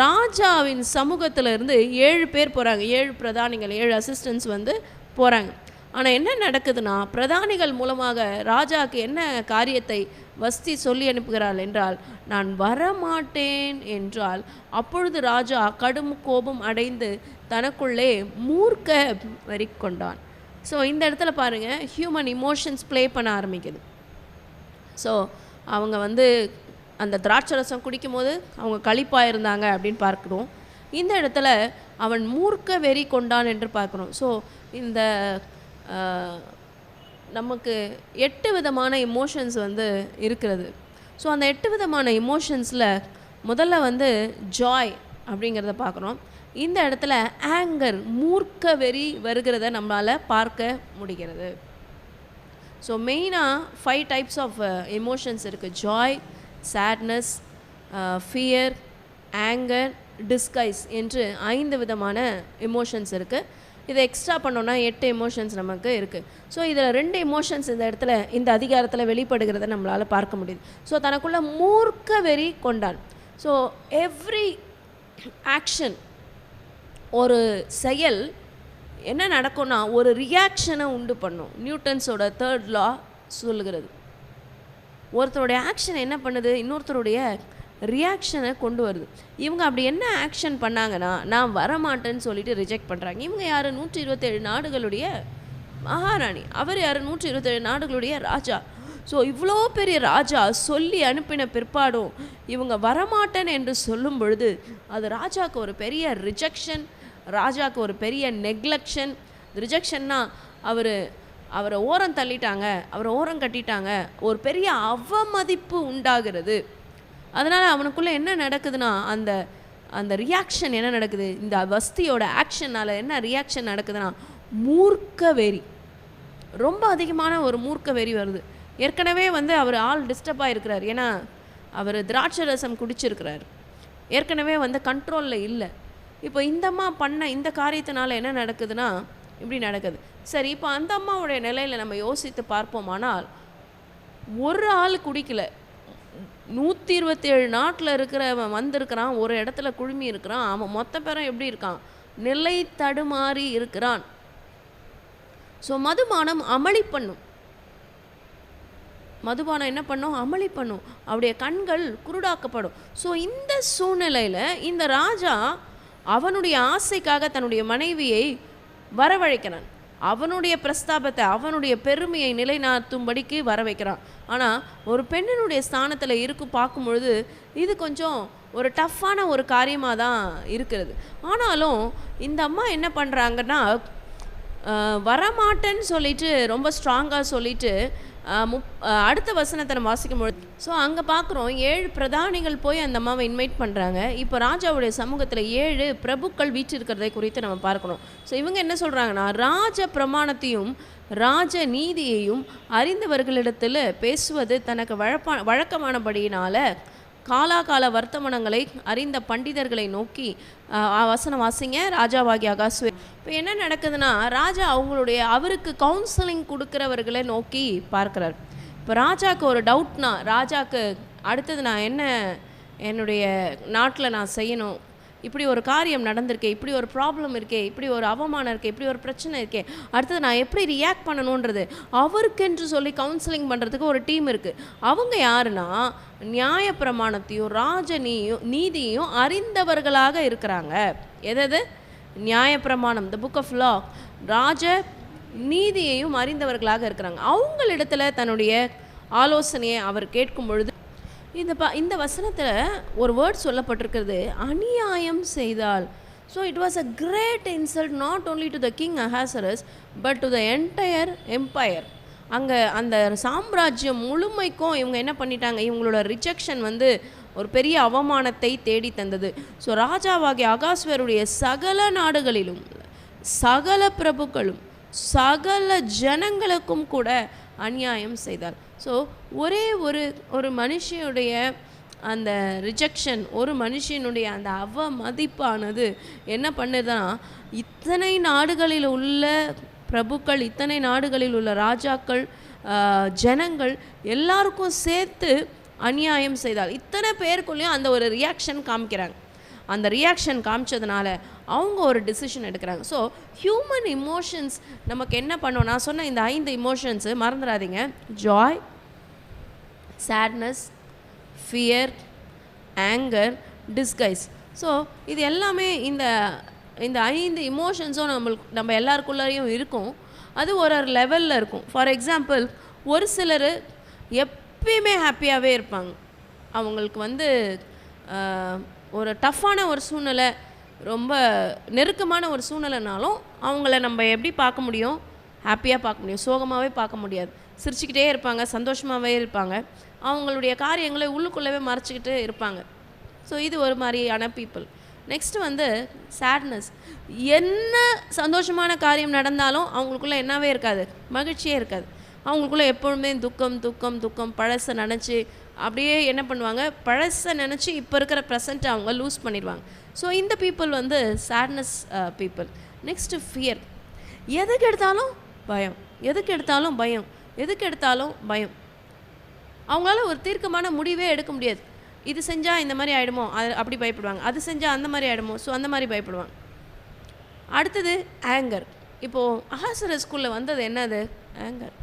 ராஜாவின் சமூகத்தில் இருந்து 7 பேர் போகிறாங்க, 7 பிரதானிகள், 7 அசிஸ்டன்ட்ஸ் வந்து போகிறாங்க. ஆனால் என்ன நடக்குதுன்னா, பிரதானிகள் மூலமாக ராஜாவுக்கு என்ன காரியத்தை வஸ்தி சொல்லி அனுப்புகிறாள் என்றால், நான் வரமாட்டேன் என்றால், அப்பொழுது ராஜா கடும் கோபம் அடைந்து தனக்குள்ளே மூர்க்க வெறி கொண்டான். ஸோ இந்த இடத்துல பாருங்கள், ஹியூமன் இமோஷன்ஸ் ப்ளே பண்ண ஆரம்பிக்குது. ஸோ அவங்க வந்து அந்த திராட்சரசம் குடிக்கும் போது அவங்க களிப்பாக இருந்தாங்க அப்படின்னு பார்க்குறோம். இந்த இடத்துல அவன் மூர்க்க வெறி கொண்டான் என்று பார்க்குறோம். ஸோ இந்த நமக்கு 8 விதமான இமோஷன்ஸ் வந்து இருக்கிறது. ஸோ அந்த 8 விதமான இமோஷன்ஸில் முதல்ல வந்து ஜாய் அப்படிங்கிறத பார்க்குறோம். இந்த இடத்துல ஆங்கர், மூர்க்க வெறி வருகிறத நம்மளால் பார்க்க முடிகிறது. ஸோ மெயினாக 5 டைப்ஸ் ஆஃப் எமோஷன்ஸ் இருக்குது. Joy, sadness, fear, anger, disgust என்று 5 விதமான எமோஷன்ஸ் இருக்குது. இதை எக்ஸ்ட்ரா பண்ணோன்னா 8 எமோஷன்ஸ் நமக்கு இருக்குது. ஸோ இதில் 2 எமோஷன்ஸ் இந்த இடத்துல, இந்த அதிகாரத்தில் வெளிப்படுகிறத நம்மளால் பார்க்க முடியுது. ஸோ தனக்குள்ள மூர்க்க வெறி கொண்டான். ஸோ எவ்ரி ஆக்ஷன், ஒரு செயல் என்ன நடக்கும்னா ஒரு ரியாக்ஷனை உண்டு பண்ணும். நியூட்டன்ஸோட 3rd law சொல்லுகிறது. ஒருத்தருடைய ஆக்ஷன் என்ன பண்ணுது, இன்னொருத்தருடைய ரியாக்ஷனை கொண்டு வருது. இவங்க அப்படி என்ன ஆக்ஷன் பண்ணாங்கன்னா, நான் வரமாட்டேன்னு சொல்லிட்டு ரிஜெக்ட் பண்ணுறாங்க. இவங்க யார்? 127 நாடுகளுடைய மகாராணி. அவர் யார்? 127 நாடுகளுடைய ராஜா. ஸோ இவ்வளோ பெரிய ராஜா சொல்லி அனுப்பின பிற்பாடும் இவங்க வரமாட்டேன் என்று சொல்லும் பொழுது அது ராஜாவுக்கு ஒரு பெரிய ரிஜெக்ஷன், ராஜாவுக்கு ஒரு பெரிய நெக்லெக்ஷன். ரிஜெக்ஷன்னா அவரை ஓரம் தள்ளிட்டாங்க, அவரை ஓரம் கட்டிட்டாங்க, ஒரு பெரிய அவமதிப்பு உண்டாகிறது. அதனால் அவனுக்குள்ளே என்ன நடக்குதுன்னா, அந்த ரியாக்ஷன் என்ன நடக்குது, இந்த வஸ்தியோட ஆக்ஷனால் என்ன ரியாக்ஷன் நடக்குதுன்னா மூர்க்க வெறி, ரொம்ப அதிகமான ஒரு மூர்க்க வெறி வருது. ஏற்கனவே வந்து அவர் ஆள் டிஸ்டர்பாக இருக்கிறார். ஏன்னா அவர் திராட்சை ரசம் குடிச்சிருக்கிறார், ஏற்கனவே வந்து கண்ட்ரோலில் இல்லை. இப்போ இந்த அம்மா பண்ண இந்த காரியத்தினால என்ன நடக்குதுன்னா இப்படி நடக்குது. சரி, இப்போ அந்த அம்மாவுடைய நிலையில் நம்ம யோசித்து பார்ப்போமானால், ஒரு ஆள் குடிக்கல, 127 நாட்டில் இருக்கிறவன் வந்திருக்கிறான், ஒரு இடத்துல குழுமி இருக்கிறான், அவன் மொத்த பேரும் எப்படி இருக்கான், நிலை தடுமாறி இருக்கிறான். ஸோ மதுபானம் அமளி பண்ணும். மதுபானம் என்ன பண்ணும்? அமளி பண்ணும். அவருடைய கண்கள் குருடாக்கப்படும். ஸோ இந்த சூழ்நிலையில் இந்த ராஜா அவனுடைய ஆசைக்காக தன்னுடைய மனைவியை வரவழைக்கிறான். அவனுடைய பிரஸ்தாபத்தை, அவனுடைய பெருமையை நிலைநாட்டும்படிக்கு வர வைக்கிறான். ஆனால் ஒரு பெண்ணினுடைய ஸ்தானத்தில் பார்க்கும் பொழுது இது கொஞ்சம் ஒரு டஃப்பான ஒரு காரியமாக தான் இருக்கிறது. ஆனாலும் இந்த அம்மா என்ன பண்ணுறாங்கன்னா, வரமாட்டேன்னு சொல்லிட்டு ரொம்ப ஸ்ட்ராங்காக சொல்லிட்டு அடுத்த வசனத்தை நம்ம வாசிக்கும்பொழுது, ஸோ அங்கே பார்க்குறோம் 7 பிரதானிகள் போய் அந்த அம்மாவை இன்வைட் பண்ணுறாங்க. இப்போ ராஜாவுடைய சமூகத்தில் 7 பிரபுக்கள் வீற்றிருக்கிறதை குறித்து நம்ம பார்க்கணும். ஸோ இவங்க என்ன சொல்கிறாங்கன்னா, ராஜ பிரமாணத்தையும் ராஜ நீதியையும் அறிந்தவர்களிடத்தில் பேசுவது தனக்கு வழக்கமானபடியினால காலாகால வர்த்தமானங்களை அறிந்த பண்டிதர்களை நோக்கி, வசனம் வாசிங்க, ராஜாவாகிய அகாஸ்வே. இப்போ என்ன நடக்குதுன்னா, ராஜா அவருக்கு கவுன்சிலிங் கொடுக்குறவர்களை நோக்கி பார்க்குறார். இப்போ ராஜாவுக்கு ஒரு டவுட்னா, ராஜாவுக்கு அடுத்தது நான் என்னுடைய நாட்டில் நான் செய்யணும், இப்படி ஒரு காரியம் நடந்திருக்கே, இப்படி ஒரு ப்ராப்ளம் இருக்கே, இப்படி ஒரு அவமானம் இருக்கே, இப்படி ஒரு பிரச்சனை இருக்கே, அடுத்தது நான் எப்படி ரியாக்ட் பண்ணணுன்றது அவருக்கென்று சொல்லி கவுன்சிலிங் பண்ணுறதுக்கு ஒரு டீம் இருக்குது. அவங்க யாருன்னா, நியாயப்பிரமாணத்தையும் ராஜ நீதியையும் அறிந்தவர்களாக இருக்கிறாங்க. எது? நியாயப்பிரமாணம், த புக் ஆஃப் லா, ராஜ நீதியையும் அறிந்தவர்களாக இருக்கிறாங்க. அவங்களிடத்துல தன்னுடைய ஆலோசனையை அவர் கேட்கும் பொழுது இந்த வசனத்தில் ஒரு வேர்ட் சொல்லப்பட்டிருக்கிறது, அநியாயம் செய்தால். So it was a great insult not only to the king Ahasuerus but to the entire empire. அங்கே அந்த சாம்ராஜ்யம் முழுமைக்கும் இவங்க என்ன பண்ணிட்டாங்க, இவங்களோட ரிஜெக்ஷன் வந்து ஒரு பெரிய அவமானத்தை தேடி தந்தது. ஸோ ராஜாவாகிய அகாஸ்வேருடைய சகல நாடுகளிலும் சகல பிரபுக்களும் சகல ஜனங்களுக்கும் கூட அநியாயம் செய்தாள். ஸோ ஒரே ஒரு மனுஷனுடைய அந்த ரிஜெக்ஷன், ஒரு மனுஷனுடைய அந்த அவமதிப்பானது என்ன பண்ணுதுன்னா, இத்தனை நாடுகளில் உள்ள பிரபுக்கள், இத்தனை நாடுகளில் உள்ள ராஜாக்கள், ஜனங்கள் எல்லாருக்கும் சேர்த்து அநியாயம் செய்தால் இத்தனை பேருக்குள்ளேயும் அந்த ஒரு ரியாக்ஷன் காமிக்கிறாங்க. அந்த ரியாக்ஷன் காமிச்சதுனால அவங்க ஒரு டிசிஷன் எடுக்கிறாங்க. ஸோ ஹியூமன் இமோஷன்ஸ் நமக்கு என்ன பண்ணோம், நான் சொன்ன இந்த 5 இமோஷன்ஸு மறந்துடாதீங்க: joy, sadness, fear, anger, disgust. So இது எல்லாமே இந்த 5 இமோஷன்ஸும் நம்ம எல்லாருக்குள்ளேயும் இருக்கும். அது ஒரு லெவலில் இருக்கும். ஃபார் எக்ஸாம்பிள், ஒரு சிலர் எப்பயுமே ஹாப்பியாகவே இருப்பாங்க. அவங்களுக்கு ஒரு டஃப்பான ஒரு சூழ்நிலை, ரொம்ப நெருக்கமான ஒரு சூழ்நிலைனாலும் அவங்கள நம்ம எப்படி பார்க்க முடியும்? ஹாப்பியாக பார்க்க முடியும், சோகமாகவே பார்க்க முடியாது. சிரிச்சுக்கிட்டே இருப்பாங்க, சந்தோஷமாகவே இருப்பாங்க, அவங்களுடைய காரியங்களை உள்ளுக்குள்ளவே மறைச்சிக்கிட்டு இருப்பாங்க. ஸோ இது ஒரு மாதிரியான பீப்புள். Next sadness. என்ன சந்தோஷமான காரியம் நடந்தாலும் அவங்களுக்குள்ளே என்னவே இருக்காது, மகிழ்ச்சியே இருக்காது. அவங்களுக்குள்ளே எப்பொழுதுமே துக்கம், பழசை நினச்சி அப்படியே என்ன பண்ணுவாங்க, பழசை நினச்சி இப்போ இருக்கிற ப்ரெசண்ட்டை அவங்க லூஸ் பண்ணிடுவாங்க. ஸோ இந்த people sadness people. Next fear. எதுக்கு எடுத்தாலும் பயம். அவங்களால ஒரு தீர்க்கமான முடிவே எடுக்க முடியாது. இது செஞ்சால் இந்த மாதிரி ஆகிடுமோ, அப்படி பயப்படுவாங்க. அது செஞ்சால் அந்த மாதிரி ஆகிடுமோ, ஸோ அந்த மாதிரி பயப்படுவாங்க. அடுத்தது ஆங்கர். இப்போது அஹாஸ்வேரோஸ்குள்ளே வந்தது என்னது? ஆங்கர்.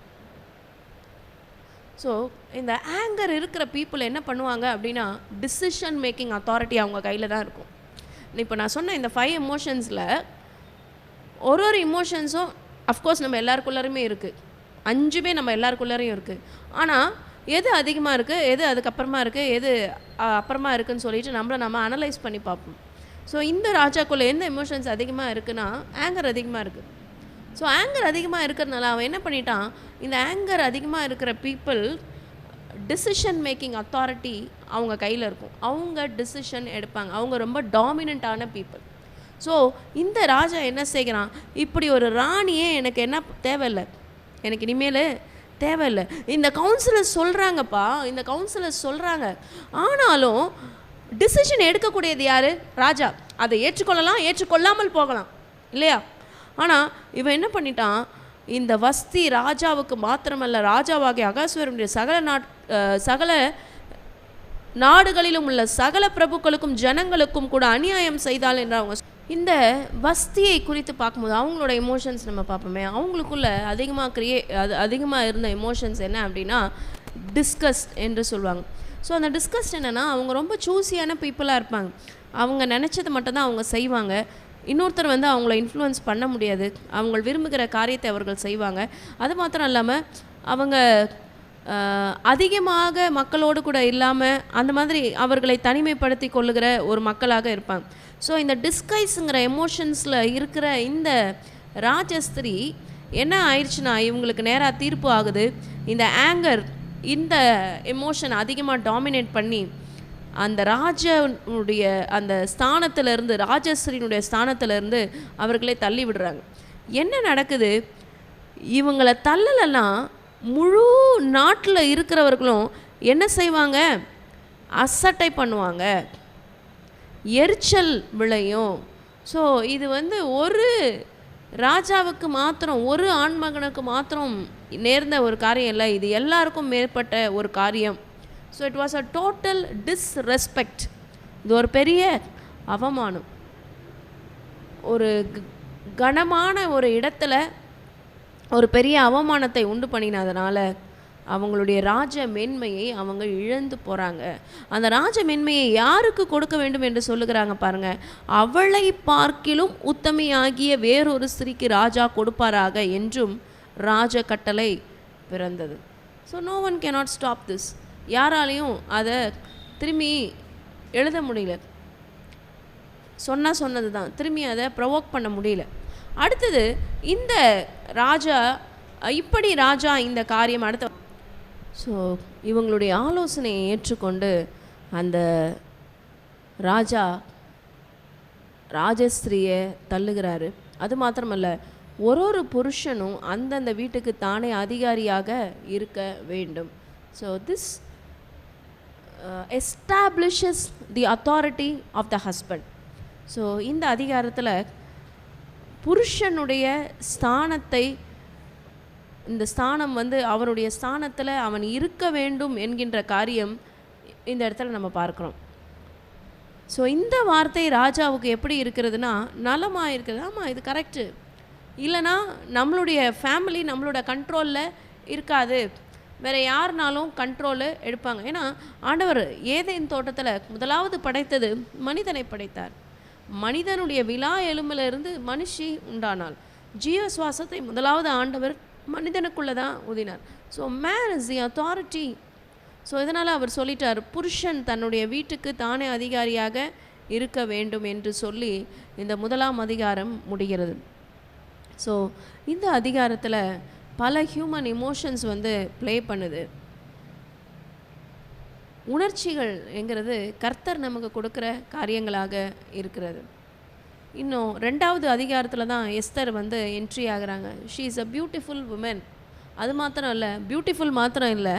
ஸோ இந்த ஆங்கர் இருக்கிற பீப்புள் என்ன பண்ணுவாங்க அப்படின்னா, டிசிஷன் மேக்கிங் அத்தாரிட்டி அவங்க கையில் தான் இருக்கும். இப்போ நான் சொன்ன இந்த 5 எமோஷன்ஸில் ஒரு இமோஷன்ஸும் அஃப்கோர்ஸ் நம்ம எல்லாருக்குள்ளேயுமே இருக்குது. 5மே நம்ம எல்லாருக்குள்ளேயும் இருக்குது. ஆனால் எது அதிகமாக இருக்குது, எது அதுக்கப்புறமா இருக்குது, எது அப்புறமா இருக்குதுன்னு சொல்லிட்டு நம்ம அனலைஸ் பண்ணி பார்ப்போம். ஸோ இந்த ராஜாக்குள்ளே எந்த எமோஷன்ஸ் அதிகமாக இருக்குன்னா, ஆங்கர் அதிகமாக இருக்குது. ஸோ ஆங்கர் அதிகமாக இருக்கிறதுனால அவன் என்ன பண்ணிட்டான், இந்த ஆங்கர் அதிகமாக இருக்கிற பீப்புள் டிசிஷன் மேக்கிங் அத்தாரிட்டி அவங்க கையில் இருக்கும். அவங்க டிசிஷன் எடுப்பாங்க. அவங்க ரொம்ப டாமினண்ட்டான பீப்புள். ஸோ இந்த ராஜா என்ன செய்கிறான், இப்படி ஒரு ராணியே எனக்கு என்ன தேவையில்லை, எனக்கு இனிமேல் தேவையில்லை. இந்த கவுன்சிலர் சொல்கிறாங்க. ஆனாலும் டிசிஷன் எடுக்கக்கூடியது யார்? ராஜா. அதை ஏற்றுக்கொள்ளலாம், ஏற்றுக்கொள்ளாமல் போகலாம் இல்லையா? ஆனால் இவன் என்ன பண்ணிட்டான், இந்த வஸ்தி ராஜாவுக்கு மாத்திரமல்ல, ராஜாவாகிய அகாஸ்வேருடைய சகல நாடுகளிலும் உள்ள சகல பிரபுக்களுக்கும் ஜனங்களுக்கும் கூட அநியாயம் செய்தால் என்று அவங்க. இந்த வஸ்தியை குறித்து பார்க்கும்போது அவங்களோட எமோஷன்ஸ் நம்ம பார்ப்போமே, அவங்களுக்குள்ள அதிகமாக இருந்த எமோஷன்ஸ் என்ன அப்படின்னா, டிஸ்கஸ்ட் என்று சொல்லுவாங்க. ஸோ அந்த டிஸ்கஸ்ட் என்னென்னா, அவங்க ரொம்ப சூஸியான பீப்புளாக இருப்பாங்க. அவங்க நினச்சது மட்டும்தான் அவங்க செய்வாங்க. இன்னொருத்தர் அவங்கள இன்ஃப்ளூயன்ஸ் பண்ண முடியாது. அவங்க விரும்புகிற காரியத்தை அவர்கள் செய்வாங்க. அது மாத்திரம் இல்லாமல் அவங்க அதிகமாக மக்களோடு கூட இல்லாமல் அந்த மாதிரி அவர்களை தனிமைப்படுத்தி கொள்ளுகிற ஒரு மக்களாக இருப்பாங்க. ஸோ இந்த டிஸ்கைஸுங்கிற எமோஷன்ஸில் இருக்கிற இந்த ராஜஸ்திரி என்ன ஆயிடுச்சுன்னா, இவங்களுக்கு நேராக தீர்ப்பு ஆகுது. இந்த ஆங்கர், இந்த எமோஷன் அதிகமாக டாமினேட் பண்ணி அந்த ராஜனுடைய அந்த ஸ்தானத்திலேருந்து, ராஜஸ்ரீனுடைய ஸ்தானத்திலேருந்து அவர்களே தள்ளி விடுறாங்க. என்ன நடக்குது, இவங்களை தள்ளலைன்னா முழு நாட்டில் இருக்கிறவர்களும் என்ன செய்வாங்க, அசட்டை பண்ணுவாங்க, எரிச்சல் விளையும். ஸோ இது ஒரு ராஜாவுக்கு மாத்திரம், ஒரு ஆண்மகனுக்கு மாத்திரம் நேர்ந்த ஒரு காரியம் இல்லை, இது எல்லாருக்கும் மேற்பட்ட ஒரு காரியம். So it was a total disrespect. இது ஒரு பெரிய அவமானம். ஒரு கனமான ஒரு இடத்துல ஒரு பெரிய அவமானத்தை உண்டு பண்ணினதுனால அவங்களுடைய ராஜ மேன்மையை அவங்க இழந்து போகிறாங்க. அந்த ராஜ மேன்மையை யாருக்கு கொடுக்க வேண்டும் என்று சொல்லுகிறாங்க பாருங்க, அவளை பார்க்கிலும் உத்தமியாகிய வேறொரு ஸ்திரீக்கு ராஜா கொடுப்பாராக என்றும் ராஜ கட்டளை பிறந்தது. So no one cannot stop this. யாராலையும் அதை திரும்பி எழுத முடியல. சொன்னது தான், திரும்பி அதை ப்ரொவோக் பண்ண முடியல. அடுத்தது இந்த ராஜா இந்த காரியம் அடுத்த. ஸோ இவங்களுடைய ஆலோசனையை ஏற்றுக்கொண்டு அந்த ராஜா ராஜஸ்திரியை தள்ளுகிறாரு. அது மாத்திரமல்ல, ஒரு புருஷனும் அந்தந்த வீட்டுக்கு தானே அதிகாரியாக இருக்க வேண்டும். So this establishes the authority of the husband. So இந்த அதிகாரத்தில் புருஷனுடைய ஸ்தானத்தை, இந்த ஸ்தானம் அவருடைய ஸ்தானத்தில் அவன் இருக்க வேண்டும் என்கின்ற காரியம் இந்த இடத்துல நம்ம பார்க்குறோம். ஸோ இந்த வார்த்தை ராஜாவுக்கு எப்படி இருக்கிறதுனா நலமாக இருக்குது. ஆமாம், இது கரெக்டு. இல்லைனா நம்மளுடைய ஃபேமிலி நம்மளோட கண்ட்ரோலில் இருக்காது, வேறு யாருனாலும் கண்ட்ரோலு எடுப்பாங்க. ஏன்னா ஆண்டவர் ஏதேன் தோட்டத்தில் முதலாவது படைத்தது மனிதனை படைத்தார். மனிதனுடைய விலா எலும்பிலிருந்து மனுஷி உண்டானாள். ஜீவ சுவாசத்தை முதலாவது ஆண்டவர் மனிதனுக்குள்ளே தான் ஊதினார். So man is the authority. So இதனால் அவர் சொல்லிட்டார், புருஷன் தன்னுடைய வீட்டுக்கு தானே அதிகாரியாக இருக்க வேண்டும் என்று சொல்லி இந்த முதலாம் அதிகாரம் முடிகிறது. ஸோ இந்த அதிகாரத்தில் பல ஹியூமன் இமோஷன்ஸ் ப்ளே பண்ணுது. உணர்ச்சிகள் என்கிறது கர்த்தர் நமக்கு கொடுக்குற காரியங்களாக இருக்கிறது. இன்னும் 2வது அதிகாரத்தில் தான் எஸ்தர் என்ட்ரி ஆகுறாங்க. She is a beautiful woman. அது மாத்திரம் இல்லை, பியூட்டிஃபுல் மாத்திரம் இல்லை,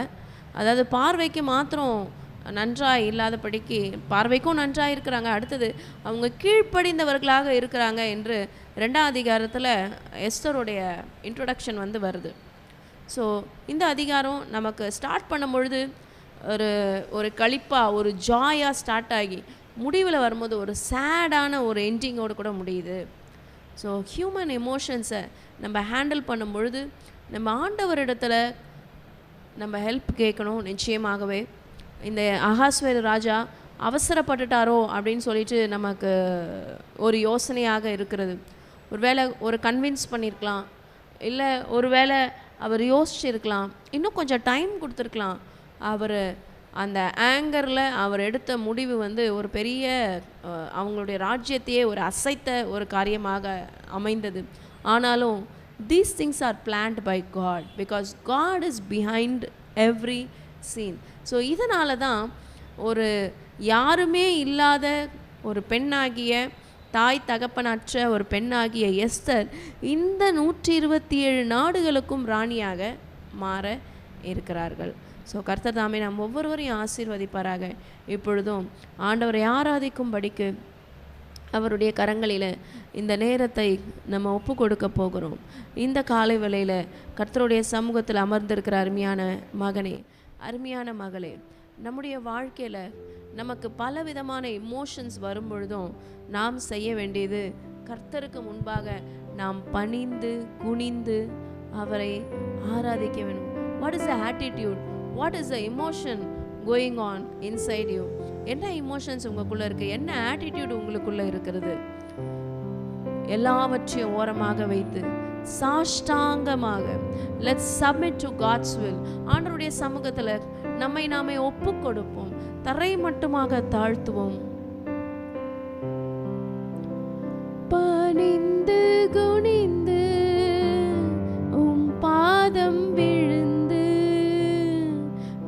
அதாவது பார்வைக்கு மாத்திரம் நன்றாய் இல்லாதபடிக்கு பார்வைக்கும் நன்றாக இருக்கிறாங்க, அடுத்தது அவங்க கீழ்ப்படிந்தவர்களாக இருக்கிறாங்க என்று 2ஆம் அதிகாரத்தில் எஸ்தருடைய இன்ட்ரொடக்ஷன் வருது. ஸோ இந்த அதிகாரம் நமக்கு ஸ்டார்ட் பண்ணும் பொழுது ஒரு களிப்பாக, ஒரு ஜாயாக ஸ்டார்ட் ஆகி முடிவில் வரும்போது ஒரு சேடான ஒரு எண்டிங்கோடு கூட முடியுது. ஸோ ஹியூமன் எமோஷன்ஸை நம்ம ஹேண்டில் பண்ணும் பொழுது நம்ம ஆண்டவரிடத்தில் நம்ம ஹெல்ப் கேட்கணும். நிச்சயமாகவே இந்த அகாஸ்வேரு ராஜா அவசரப்பட்டுட்டாரோ அப்படின்னு சொல்லிட்டு நமக்கு ஒரு யோசனையாக இருக்கிறது. ஒருவேளை ஒரு கன்வின்ஸ் பண்ணியிருக்கலாம், இல்லை ஒருவேளை அவர் யோசிச்சிருக்கலாம், இன்னும் கொஞ்சம் டைம் கொடுத்துருக்கலாம். அவர் அந்த ஆங்கரில் அவர் எடுத்த முடிவு ஒரு பெரிய அவங்களுடைய ராஜ்யத்தையே ஒரு அசைத்த ஒரு காரியமாக அமைந்தது. ஆனாலும் these things are planned by God because God is behind every scene. So இதனால தான் ஒரு யாருமே இல்லாத ஒரு பெண்ணாகிய, தாய் தகப்பனற்ற ஒரு பெண்ணாகிய எஸ்தர் இந்த 127 நாடுகளுக்கும் ராணியாக மாற இருக்கிறார்கள். ஸோ கர்த்தர் தாமே நாம் ஒவ்வொருவரையும் ஆசீர்வதிப்பாராக. இப்பொழுதும் ஆண்டவரை ஆராதிக்கும்படிக்கு அவருடைய கரங்களில் இந்த நேரத்தை நம்ம ஒப்பு கொடுக்க போகிறோம். இந்த காலை வேளையில் கர்த்தருடைய சமூகத்தில் அமர்ந்திருக்கிற அருமையான மகனே, அருமையான மகளே, நம்முடைய வாழ்க்கையில் நமக்கு பலவிதமான இமோஷன்ஸ் வரும் பொழுதும் நாம் செய்ய வேண்டியது கர்த்தருக்கு முன்பாக நாம் பணிந்து குனிந்து அவரை ஆராதிக்க வேண்டும். What is the attitude, what is the emotion going on inside you? என்ன இமோஷன்ஸ் உங்களுக்குள்ளே இருக்குது, என்ன ஆட்டிடியூட் உங்களுக்குள்ளே இருக்கிறது? எல்லாவற்றையும் ஓரமாக வைத்து சாஷ்டாங்கமாக let's submit to God's will. ஆண்டவருடைய சமூகத்தில் நம்மை நாமே ஒப்பு கொடுப்போம், தரை மட்டுமாக தாழ்த்துவோம். பணிந்து குனிந்து உம் பாதம் விழுந்து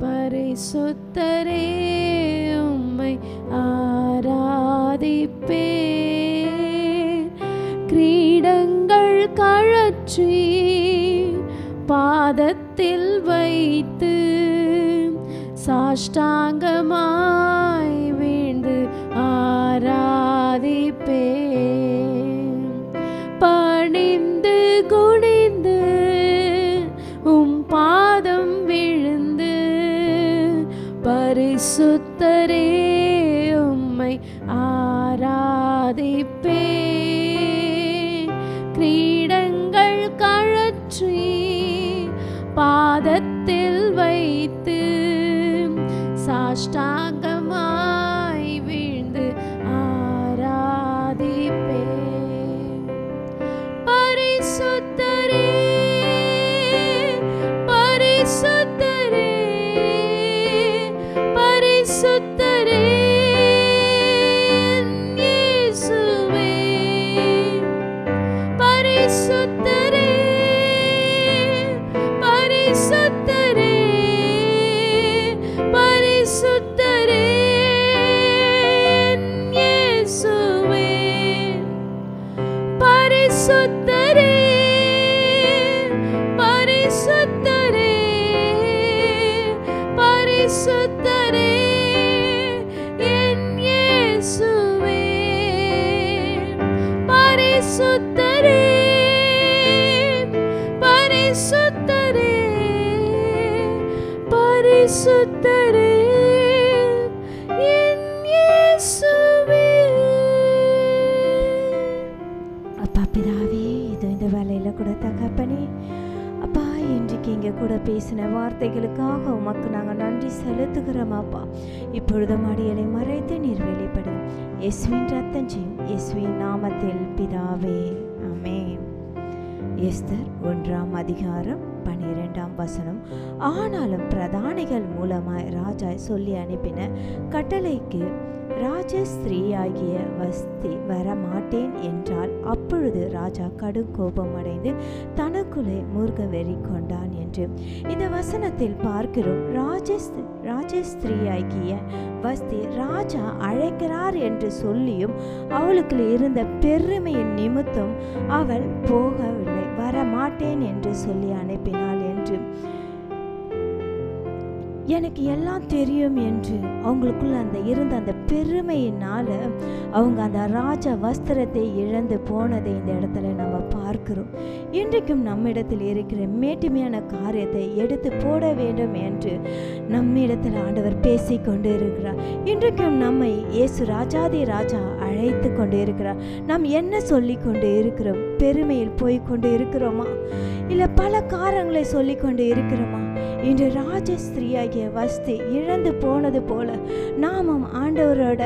பரிசுத்தரே உம்மை ஆராதிப்பே. கிரீடங்கள் கழற்றி பாதத்தில் வைத்து சாஷ்டாங்கமாய் வீழ்ந்து ஆராதிப்பே. பணிந்து குனிந்து உம் பாதம் விழுந்து பரிசுத்தரே உம்மை ஆராதிப்பே. கிரீடங்கள் கழற்றி பாதத்தில் வைத்து சாஷ்டாங்கமாய் வீழ்ந்து ஆராதிப்பே. பரிசுத்தரே பரிசுத்தரே பரிசுத்தரே இயேசுவே. பரிசுத்தரே பரிசுத்தரே பரிசுத்தரே இயேசுவே. பரிசுத்தரே பரிசுத்தரே பரிசுத்தரே பரிசுத்தரே என் இயேசுவே. அப்பா பிதாவே, இதோ இந்த வேலையில் கூட தகப்பனே அப்பா, இன்றைக்கு இங்கே கூட பேசின வார்த்தைகளுக்காக உமக்கு நாங்கள் நன்றி செலுத்துகிறோம் அப்பா. இப்பொழுதும் அடியலை மறைத்து நீர் வெளிப்படும். இயேசுவின் ரத்தம் செய்யும் இயேசுவின் நாமத்தில் பிதாவே, ஆமென். எஸ்தர் 1ஆம் அதிகாரம் 12ஆம் வசனம். ஆனாலும் பிரதானிகள் மூலமாய் ராஜா சொல்லி அனுப்பின கட்டளைக்கு ராஜஸ்திரீயாகிய வஸ்தி வரமாட்டேன் என்றால் அப்பொழுது ராஜா கடும் கோபமடைந்து தனக்குள்ளே மூர்க்க வெறி கொண்டான் என்று இந்த வசனத்தில் பார்க்கிறோம். ராஜஸ்திரீயாகிய வஸ்தி ராஜா அழைக்கிறார் என்று சொல்லியும் அவளுக்கு இருந்த பெருமையின் நிமித்தம் அவள் போகவில்லை, வரமாட்டேன் என்று சொல்லி அனுப்பினாள் என்று. எனக்கு எல்லாம் தெரியும் என்று அவங்களுக்குள்ள இருந்த அந்த பெருமையினால அவங்க அந்த ராஜா வஸ்திரத்தை இழந்து போனதை இந்த இடத்துல நம்ம பார்க்கிறோம். இன்றைக்கும் நம்மிடத்தில் இருக்கிற மேட்டுமையான காரியத்தை எடுத்து போட வேண்டும் என்று நம்மிடத்தில் ஆண்டவர் பேசி கொண்டு இருக்கிறார். இன்றைக்கும் நம்மை இயேசு ராஜாதி ராஜா அழைத்து கொண்டு இருக்கிறார். நாம் என்ன சொல்லி கொண்டு இருக்கிறோம்? பெருமையில் போய் கொண்டு இருக்கிறோமா, இல்லை பல காரணங்களை சொல்லி கொண்டு இருக்கிறோமா? இன்று ராஜஸ்திரீயாகிய வஸ்தி இழந்து போனது போல நாமும் ஆண்டவரோட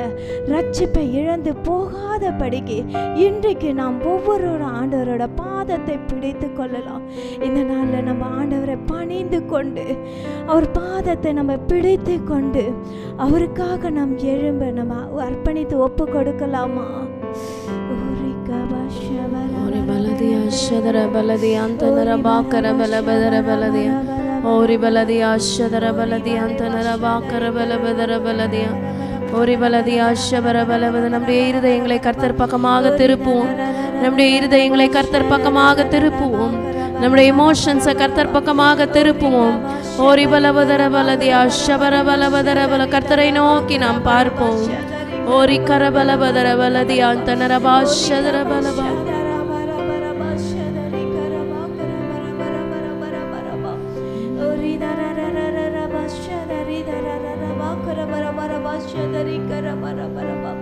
ரட்சிப்பை இழந்து போகாதபடிக்கு இன்றைக்கு நாம் ஒவ்வொருவரோட ஆண்டவரோட பாதத்தை பிடித்து கொள்ளலாம். இந்த நாளில் நம்ம ஆண்டவரை பணிந்து கொண்டு அவர் பாதத்தை நம்ம பிடித்து கொண்டு அவருக்காக நாம் எழும்ப நம்ம அர்ப்பணித்து ஒப்பு கொடுக்கலாமா? ஓரி பலதியா ஷதர பலதியா தனர பாக்கர பலபதர பலதியா ஓரி பலதியா ஷபர பலபத. நம்முடைய இருதயங்களை கர்த்தர் பக்கமாக திருப்புவோம். நம்முடைய இருதயங்களை கர்த்தர் பக்கமாக திருப்புவோம். நம்முடைய எமோஷன்ஸை கர்த்தர் பக்கமாக திருப்புவோம். ஓரி பலபதர பலதியா ஷபர பலபதர பல. கர்த்தரை நோக்கி நாம் பார்ப்போம். ஓரி கரபலபதர பலதியா தனர பாஷதர பலபா.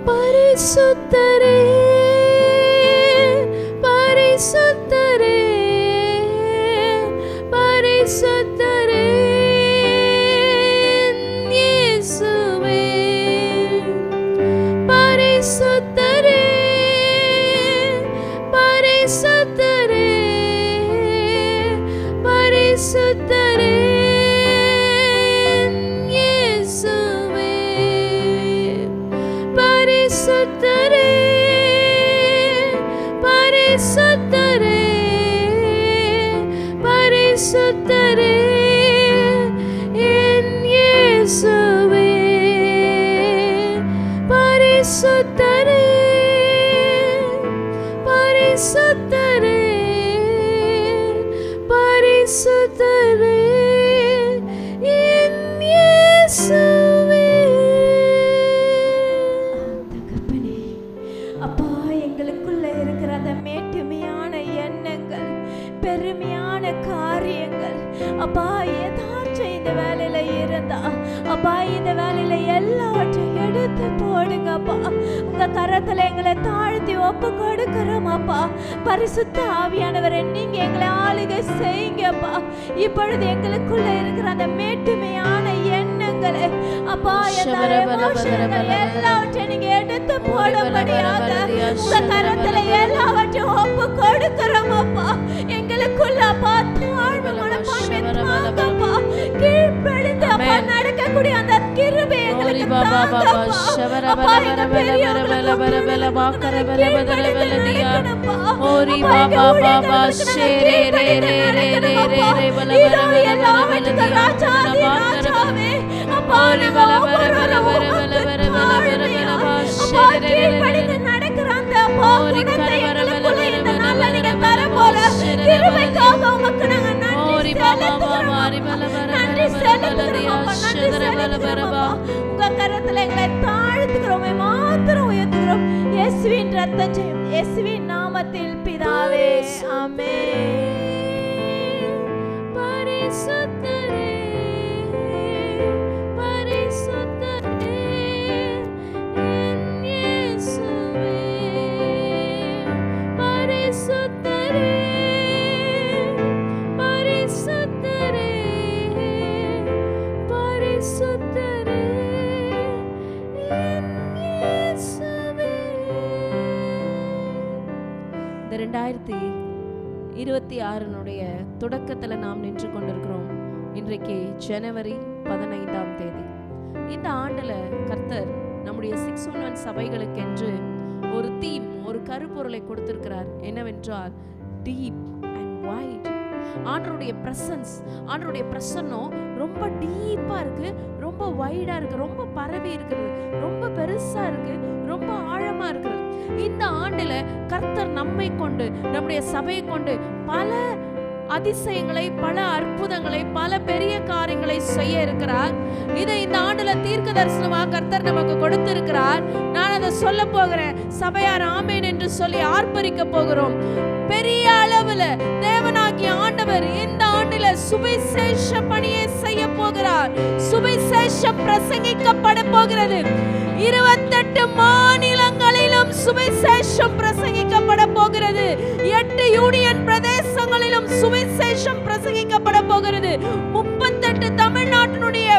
பரிசுத்தரே பரிசுத்தரே பரிசுத்தரே இயேசுவே. பரிசுத்தரே பரிசுத்தரே பரிசுத்தரே பரிசுத்தரே பரிசுத்தரே பரிசுத்தரே என் இயேசுவே. பரிசுத்தரே பரிசுத்தரே பரிசுத்தரே என் இயேசுவே. பெருமையான காரியங்கள் அப்பா ஏதாச்சும் இந்த வேலையில இருந்தா அப்பா இந்த வேலையில எல்லாவற்றையும் எடுத்து போடுங்க அப்பா. உங்க கரத்துல எங்களை தாழ்த்தி ஒப்பு கொடுக்கிறோம் அப்பா. பரிசுத்த ஆவியானவரை நீங்க எங்களை ஆளுகை செய்யுங்கப்பா. இப்பொழுது எங்களுக்குள்ள இருக்கிற அந்த மேட்டுமையான எண்ணங்களை அப்பா எல்லாவற்றையும் நீங்க எடுத்து போடும்படியாக உங்க கரத்துல எல்லாவற்றையும் ஒப்பு கொடுக்கிறோம் அப்பா. எங்களுக்குள்ள அப்பா தாழ்வு மனப்பான்மை தாங்கப்பா. கீழ்ப்படிந்து அப்பா நடக்கக்கூடிய அந்த கிருபை எங்களுக்கு தாங்கப்பா. அப்பா எங்க பெரியவர்களுக்கு ஓரி பாபா பாபா ஷேரே ரே ரே ரே ரே ரே ரே பல பல பல பல ராஜாவே ராஜாவே அப்பா பல பல பல பல பல பல பல பல ஷேரே ரே ரே நடக்கிற அந்த அப்பா குணத்தை எங்களுக்குள்ள இந்த நாள்ல நீங்க தர போற கிருபைக்காக உமக்கு நாங்க நன்றி செலுத்துகிறோம். உங்க கரத்துல எங்களை தாழ்த்துகிறோம், மாத்திரம் உயர்த்துகிறோம். இயேசுவின் ரத்தம் ஜெயம், இயேசுவின் நாமத்தில் ஆமென். பரிசுத்தரே, பரிசுத்தரே, என் இயேசுவே. பரிசுத்தரே, பரிசுத்தரே, பரிசுத்தரே, என் இயேசுவே. இந்த 2026 தொடக்கத்தில் நாம் நின்று கொண்டிருக்கிறோம். இன்றைக்கு ஜனவரி 15ஆம் தேதி. இந்த ஆண்டில் கர்த்தர் நம்முடைய 611 சபைகளுக்கென்று ஒரு தீம், ஒரு கருப்பொருளை கொடுத்திருக்கிறார். என்னவென்றால் டீப் அண்ட் வைட். ஆண்டவருடைய பிரசன்ஸ், ஆண்டவருடைய பிரசன்னம் ரொம்ப டீப்பா இருக்கு, ரொம்ப வைடா இருக்கு, ரொம்ப பரவி இருக்குது, ரொம்ப பெருசா இருக்கு, ரொம்ப ஆழமா இருக்குது. இந்த ஆண்டுல கர்த்தர் நம்மை கொண்டு, நம்முடைய சபையை கொண்டு பல அதிசயங்களை, பல அற்புதங்களை, பல பெரிய காரியங்களை செய்ய இருக்கிறார். இதை இந்த ஆண்டுல தீர்க்க தரிசனமாக கர்த்தர் நமக்கு கொடுத்திருக்கிறார். நான் அதை சொல்ல போகிறேன். சபையார் ஆமென் என்று சொல்லி ஆர்ப்பரிக்க போகிறோம். பெரிய அளவுல தேவனாகிய ஆண்டவர் இந்த ஆண்டில சுவிசேஷ பணியை செய்ய போகிறார். சுவிசேஷம் பிரசங்கிக்கப்பட போகிறது. 28 மாநிலங்களிலும் சுவிசேஷம் பிரசங்கிக்கப்பட போகிறது. 8 யூனியன் பிரதேசங்களிலும் சுவிசேஷம் பிரசங்கிக்கப்பட போகிறது. 38 தமிழ்நாட்டினுடைய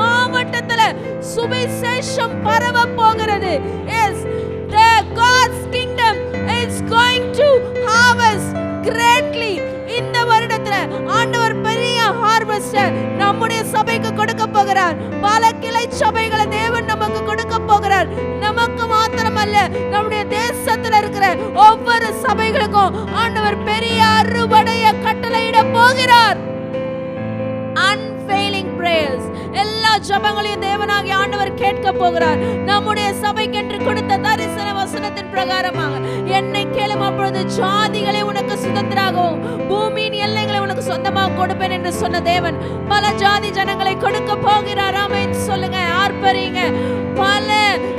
மாவட்டத்துல சுவிசேஷம் பரவ போகிறது. Yes, the God's kingdom is going to harvest greatly. இந்த வருடத்துல ஆண்டவர் பெரிய ஹார்வெஸ்ட் நம்முடைய சபைக்கு கொடுக்க போகிறார். பல கிளை சபைகளை தேவன் நமக்கு கொடுக்க போகிறார். நமக்கு மாத்திரமல்ல, நம்முடைய தேசத்துல இருக்கிற ஒவ்வொரு சபைகளுக்கும் ஆண்டவர் பெரிய அறுவடையை கட்டளையிட போகிறார். Unfailing prayers, எல்லா ஜெபங்களையும் தேவனாகிய ஆண்டவர் கேட்க போகிறார். நம்முடைய சபைக்கு என்று கொடுத்த தரிசன வசனத்தின் பிரகாரமாக என்னை கேளும், அப்பொழுது ஜாதிகளை உனக்கு சுதந்திராகவும் பூமியின் எல்லைகளை உனக்கு சொந்தமாக கொடுப்பேன் என்று சொன்ன தேவன் பல ஜாதி ஜனங்களை கொடுக்க போகிறார். ஆமென் சொல்லுங்க, ஆர்ப்பரிங்க. பல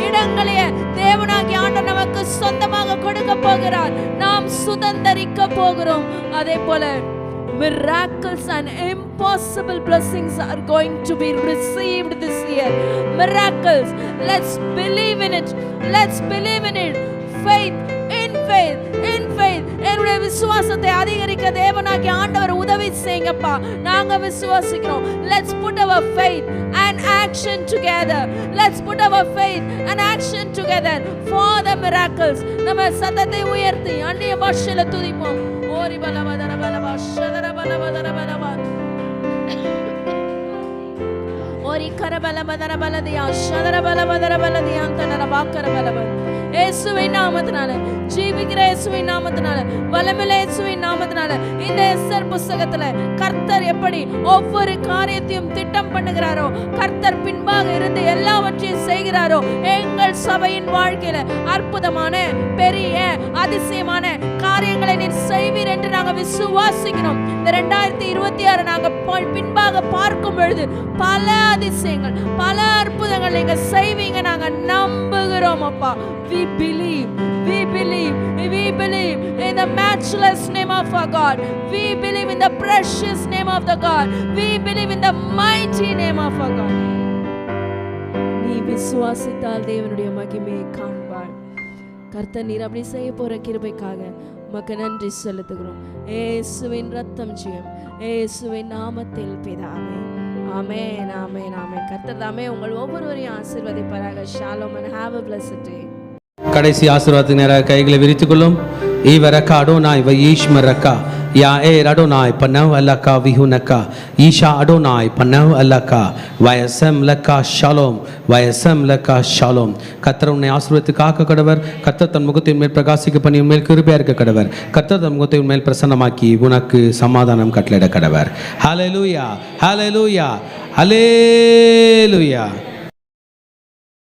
இடங்களே தேவனாகிய ஆண்டவர் நமக்கு சொந்தமாக கொடுக்க போகிறார். நாம் சுதந்தரிக்க போகிறோம். அதே போல miracles and impossible blessings are going to be received this year. Miracles, let's believe in it. Let's believe in it. Faith, in faith, in faith. என்னுடைய விசுவாசத்தை அதிகரிக்க தேவனாகிய ஆண்டவர் உதவி செய்யுங்கப்பா. நாங்க விசுவாசிக்கிறோம். Let's put our faith and action together. Let's put our faith and action together for the miracles. நம்ம சத்தத்தை உயர்த்தி அந்நிய பாஷையில துதிப்போம். ஓரி பலவதர பலவ ஷதர பலவதர பலவ ஓரி கரபல பதர பலதியா ஷதர பலவதர பலதியா தனர வாக்கர பலவ. இயேசுவின் நாமத்தினால, ஜீவிக்கிற இயேசுவின் நாமத்தினால, வல்லமையுள்ள இயேசுவின் நாமத்தினால இந்த எஸ்தர் புத்தகத்துல கர்த்தர் எப்படி ஒவ்வொரு காரியத்தையும் திட்டம் பண்ணுகிறாரோ, கர்த்தர் பின்பாக இருந்து எல்லாவற்றையும் செய்கிறாரோ, எங்கள் சபையின் வாழ்க்கையில அற்புதமான பெரிய அதிசயமான காரியங்களை நீர் செய்வீர் என்று நாங்கள் விசுவாசிக்கிறோம். இந்த 2026 நாங்கள் பின்பாக பார்க்கும் பொழுது பல அதிசயங்கள், பல அற்புதங்கள் நீங்க செய்வீங்க நாங்கள் நம்புகிறோம் அப்பா. We believe in the matchless name of our God. We believe in the precious name of the God. We believe in the mighty name of our God. நீ விசுவாசித்தால் தேவனுடைய மகிமையை காண்பாய். கர்த்தர் நீர் அப்படி செய்ய போற கிருபைக்காக உமக்கு நன்றி செலுத்துகிறோம். இயேசுவின் ரத்தம் ஜெயம், இயேசுவின் நாமத்தில் பிதாவே. ஆமென், ஆமென், ஆமென். கர்த்தர் தாமே உங்கள் ஒவ்வொருவரையும் ஆசீர்வதிப்பாராக. Shalom and have a blessed day. கடைசி ஆசீர்வாதத்துக்கு நேராக கைகளை விரித்துக் கொள்ளும். ஈவரக்கா அடோனாய் வயீஷ்மரக்கா யா ஏ அடோனாய் பனவ் அல்லக்கா விஹுனக்கா ஈஷா அடோனாய் பனவ் அல்லக்கா வயசம் லக்கா ஷாலோம் வயசம் லக்கா ஷாலோம். கர்த்தர் உன்னை ஆசீர்வதித்து காக்க கடவர். கர்த்தர் தன் முகத்தின் மேல் பிரகாசிக்க பண்ணி உன்மேல் கிருபையா இருக்க கடவர். கர்த்தர் தன் முகத்தின் மேல் பிரசன்னமாக்கி உனக்கு சமாதானம் கட்டளையிட கடவர். ஹல்லேலூயா, ஹல்லேலூயா, ஹல்லேலூயா.